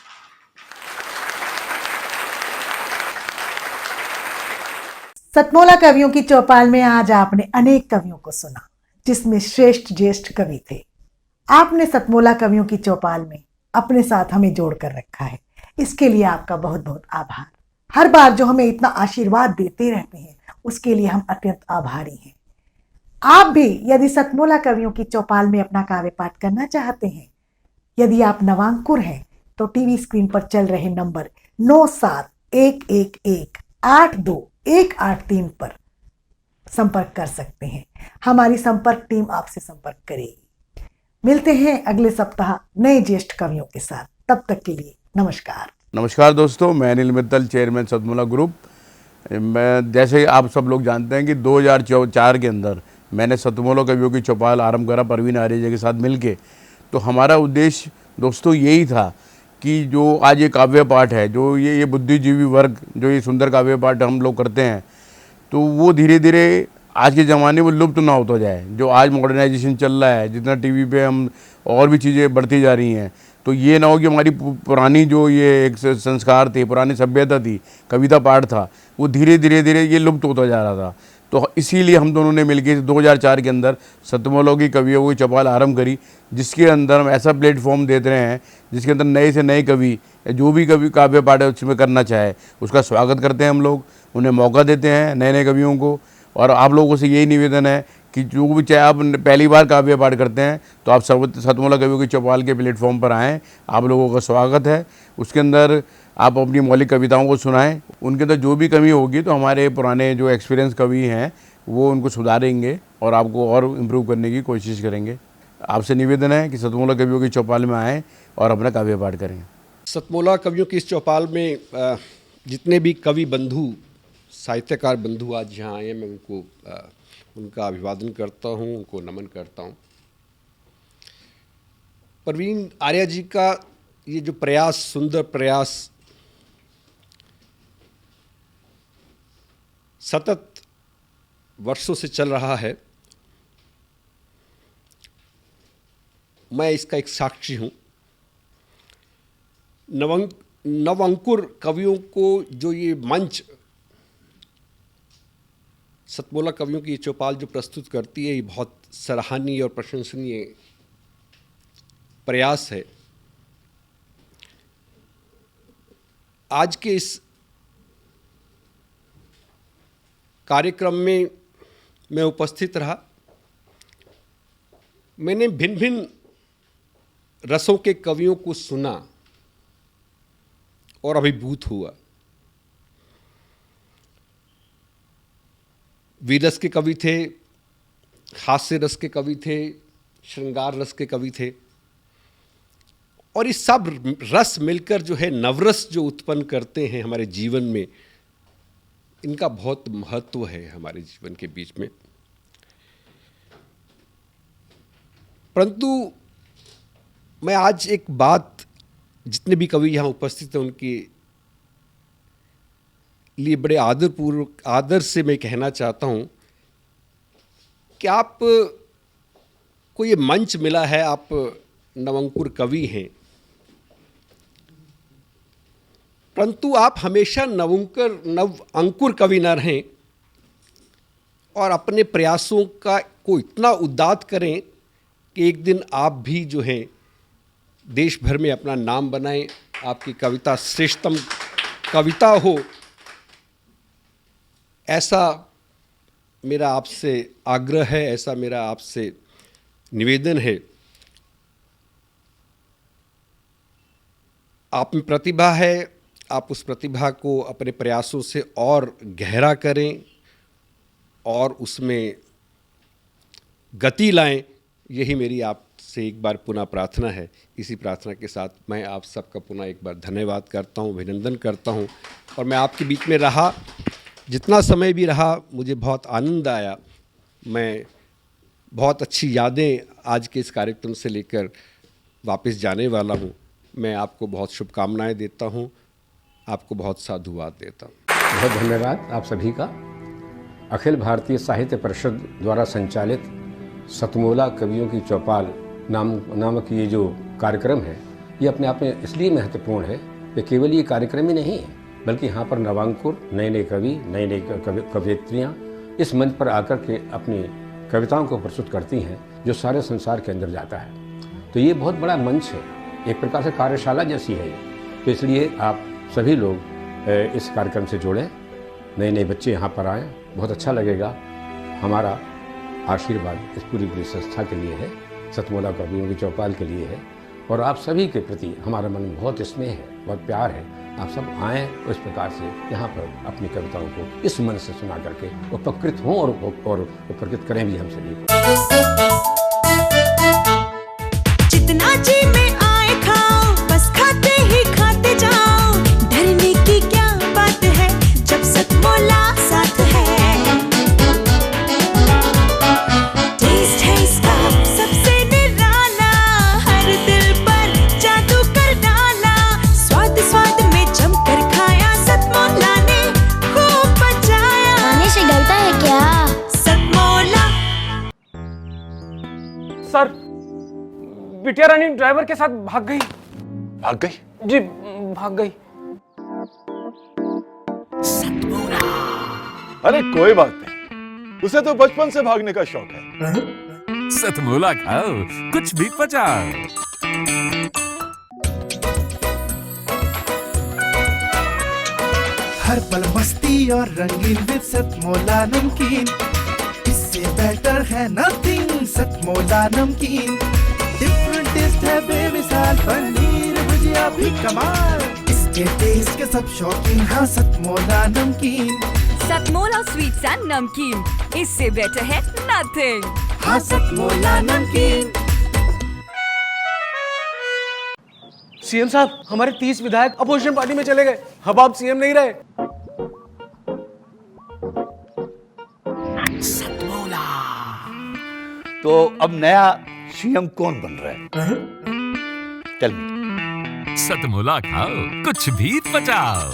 सतमोला कवियों की चौपाल में आज आपने अनेक कवियों को सुना, जिसमें श्रेष्ठ ज्येष्ठ कवि थे। आपने सतमोला कवियों की चौपाल में अपने साथ हमें जोड़कर रखा है, इसके लिए आपका बहुत बहुत आभार। हर बार जो हमें इतना आशीर्वाद देते रहते हैं उसके लिए हम अत्यंत आभारी हैं। आप भी यदि सतमोला कवियों की चौपाल में अपना काव्य पाठ करना चाहते हैं, यदि आप नवांकुर हैं तो टीवी स्क्रीन पर चल रहे नंबर 9711182183 पर संपर्क कर सकते हैं। हमारी संपर्क टीम आपसे संपर्क करेगी। मिलते हैं अगले सप्ताह नए ज्येष्ठ कवियों के साथ। तब तक के लिए नमस्कार। नमस्कार दोस्तों, मैं अनिल मित्तल, चेयरमैन सतमोला ग्रुप। मैं जैसे आप सब लोग जानते हैं कि 2004 के अंदर मैंने सतमोला कवियों की चौपाल आरंभ करा परवीन आर्य के साथ मिलके। तो हमारा उद्देश्य दोस्तों यही था कि जो आज ये काव्य पाठ है, जो ये बुद्धिजीवी वर्ग जो ये सुंदर काव्य पाठ हम लोग करते हैं, तो वो धीरे धीरे आज के ज़माने में लुप्त ना होता जाए। जो आज मॉडर्नाइजेशन चल रहा है, जितना टीवी पे हम और भी चीज़ें बढ़ती जा रही हैं, तो ये ना हो कि हमारी पुरानी जो ये एक संस्कार थे, पुरानी सभ्यता थी, कविता पाठ था, वो धीरे धीरे ये लुप्त होता जा रहा था। तो इसीलिए हम दोनों ने मिलकर 2004 के अंदर सतमोला की कवियों की चौपाल आरंभ करी, जिसके अंदर हम ऐसा प्लेटफॉर्म देते रहे हैं जिसके अंदर नए से नए कवि, जो भी कवि काव्य पाठ उसमें करना चाहे उसका स्वागत करते हैं हम लोग, उन्हें मौका देते हैं नए नए कवियों को। और आप लोगों से यही निवेदन है कि जो भी चाहे आप पहली बार काव्य पाठ करते हैं तो आप सतमोला कवियों की चौपाल के प्लेटफॉर्म पर आएँ, आप लोगों का स्वागत है। उसके अंदर आप अपनी मौलिक कविताओं को सुनाएं, उनके अंदर जो भी कमी होगी तो हमारे पुराने जो एक्सपीरियंस कवि हैं वो उनको सुधारेंगे और आपको और इम्प्रूव करने की कोशिश करेंगे। आपसे निवेदन है कि सतमोला कवियों की चौपाल में आएँ और अपना काव्य पाठ करें। सतमोला कवियों की इस चौपाल में जितने भी कवि बंधु, साहित्यकार बंधु आज यहाँ आए हैं, मैं उनको उनका अभिवादन करता हूँ, उनको नमन करता हूँ। प्रवीण आर्या जी का ये जो प्रयास, सुंदर प्रयास, सतत वर्षों से चल रहा है, मैं इसका एक साक्षी हूँ। नवअंकुर कवियों को जो ये मंच सतमोला कवियों की ये चौपाल जो प्रस्तुत करती है, ये बहुत सराहनीय और प्रशंसनीय प्रयास है। आज के इस कार्यक्रम में मैं उपस्थित रहा। मैंने भिन्न भिन्न रसों के कवियों को सुना और अभिभूत हुआ। वीर रस के कवि थे, हास्य रस के कवि थे, श्रृंगार रस के कवि थे, और ये सब रस मिलकर जो है नवरस जो उत्पन्न करते हैं हमारे जीवन में, इनका बहुत महत्व है हमारे जीवन के बीच में। परंतु मैं आज एक बात, जितने भी कवि यहाँ उपस्थित हैं उनके लिए बड़े आदरपूर्वक, आदर से मैं कहना चाहता हूँ कि आप को ये मंच मिला है, आप नवअंकुर कवि हैं, परंतु आप हमेशा नवअंकुर कवि न रहें और अपने प्रयासों को इतना उद्दात करें कि एक दिन आप भी जो हैं देश भर में अपना नाम बनाएं, आपकी कविता श्रेष्ठतम कविता हो, ऐसा मेरा आपसे आग्रह है, ऐसा मेरा आपसे निवेदन है। आप में प्रतिभा है, आप उस प्रतिभा को अपने प्रयासों से और गहरा करें और उसमें गति लाएं, यही मेरी आपसे एक बार पुनः प्रार्थना है। इसी प्रार्थना के साथ मैं आप सबका पुनः एक बार धन्यवाद करता हूँ, अभिनंदन करता हूँ। और मैं आपके बीच में रहा, जितना समय भी रहा, मुझे बहुत आनंद आया। मैं बहुत अच्छी यादें आज के इस कार्यक्रम से लेकर वापस जाने वाला हूँ। मैं आपको बहुत शुभकामनाएं देता हूँ, आपको बहुत साधुवाद देता हूँ। बहुत धन्यवाद आप सभी का। अखिल भारतीय साहित्य परिषद द्वारा संचालित सतमोला कवियों की चौपाल नामक ये जो कार्यक्रम है, ये अपने आप में इसलिए महत्वपूर्ण है कि केवल ये कार्यक्रम ही नहीं है, बल्कि यहाँ पर नवांकुर, नए नए कवि, नए नए कवयित्रियाँ इस मंच पर आकर के अपनी कविताओं को प्रस्तुत करती हैं, जो सारे संसार के अंदर जाता है। तो ये बहुत बड़ा मंच है, एक प्रकार से कार्यशाला जैसी है ये। तो इसलिए आप सभी लोग इस कार्यक्रम से जुड़ें, नए नए बच्चे यहाँ पर आएँ, बहुत अच्छा लगेगा। हमारा आशीर्वाद इस पूरी संस्था के लिए है, सतमोला कवियों की चौपाल के लिए है, और आप सभी के प्रति हमारा मन में बहुत स्नेह है, बहुत प्यार है। आप सब आएँ उस प्रकार से यहाँ पर अपनी कविताओं को इस मन से सुना करके उपकृत हों और उपकृत करें भी हम सभी को। जितना जी में आए खाओ, बस खाते ही खाते जाओ, डरने की क्या बात है जब सतमोला साथ है। टेस्ट है इसका सबसे निराला, हर दिल पर जादू कर डाला, स्वाद स्वाद में जमकर खाया, सतमोला ने खूब बचाया। खाने से डरता है क्या? बिटिया रानी ड्राइवर के साथ भाग गई। भाग गई? जी भाग गई। अरे कोई बात नहीं, उसे तो बचपन से भागने का शौक है। सतमोला खाओ, कुछ भी पचाओ। हर पल मस्ती और रंगीन विद सतमोला नमकीन, इससे बेटर है नथिंग। सतमोला नमकीन डिफरेंट टेस्ट है बेमिसाल, पनीर भुजिया भी कमाल, इसके टेस्ट के सब शौकीन। हाँ सतमोला नमकीन, सतमोला स्वीट्स एंड नमकीन, इससे बेटर है नथिंग। हाँ सतमोला नमकीन। सीएम साहब, हमारे 30 विधायक अपोजिशन पार्टी में चले गए। अब आप सीएम नहीं रहे। तो अब नया सीएम कौन बन रहा है? चल सतमोला खाओ, कुछ भी पचाओ।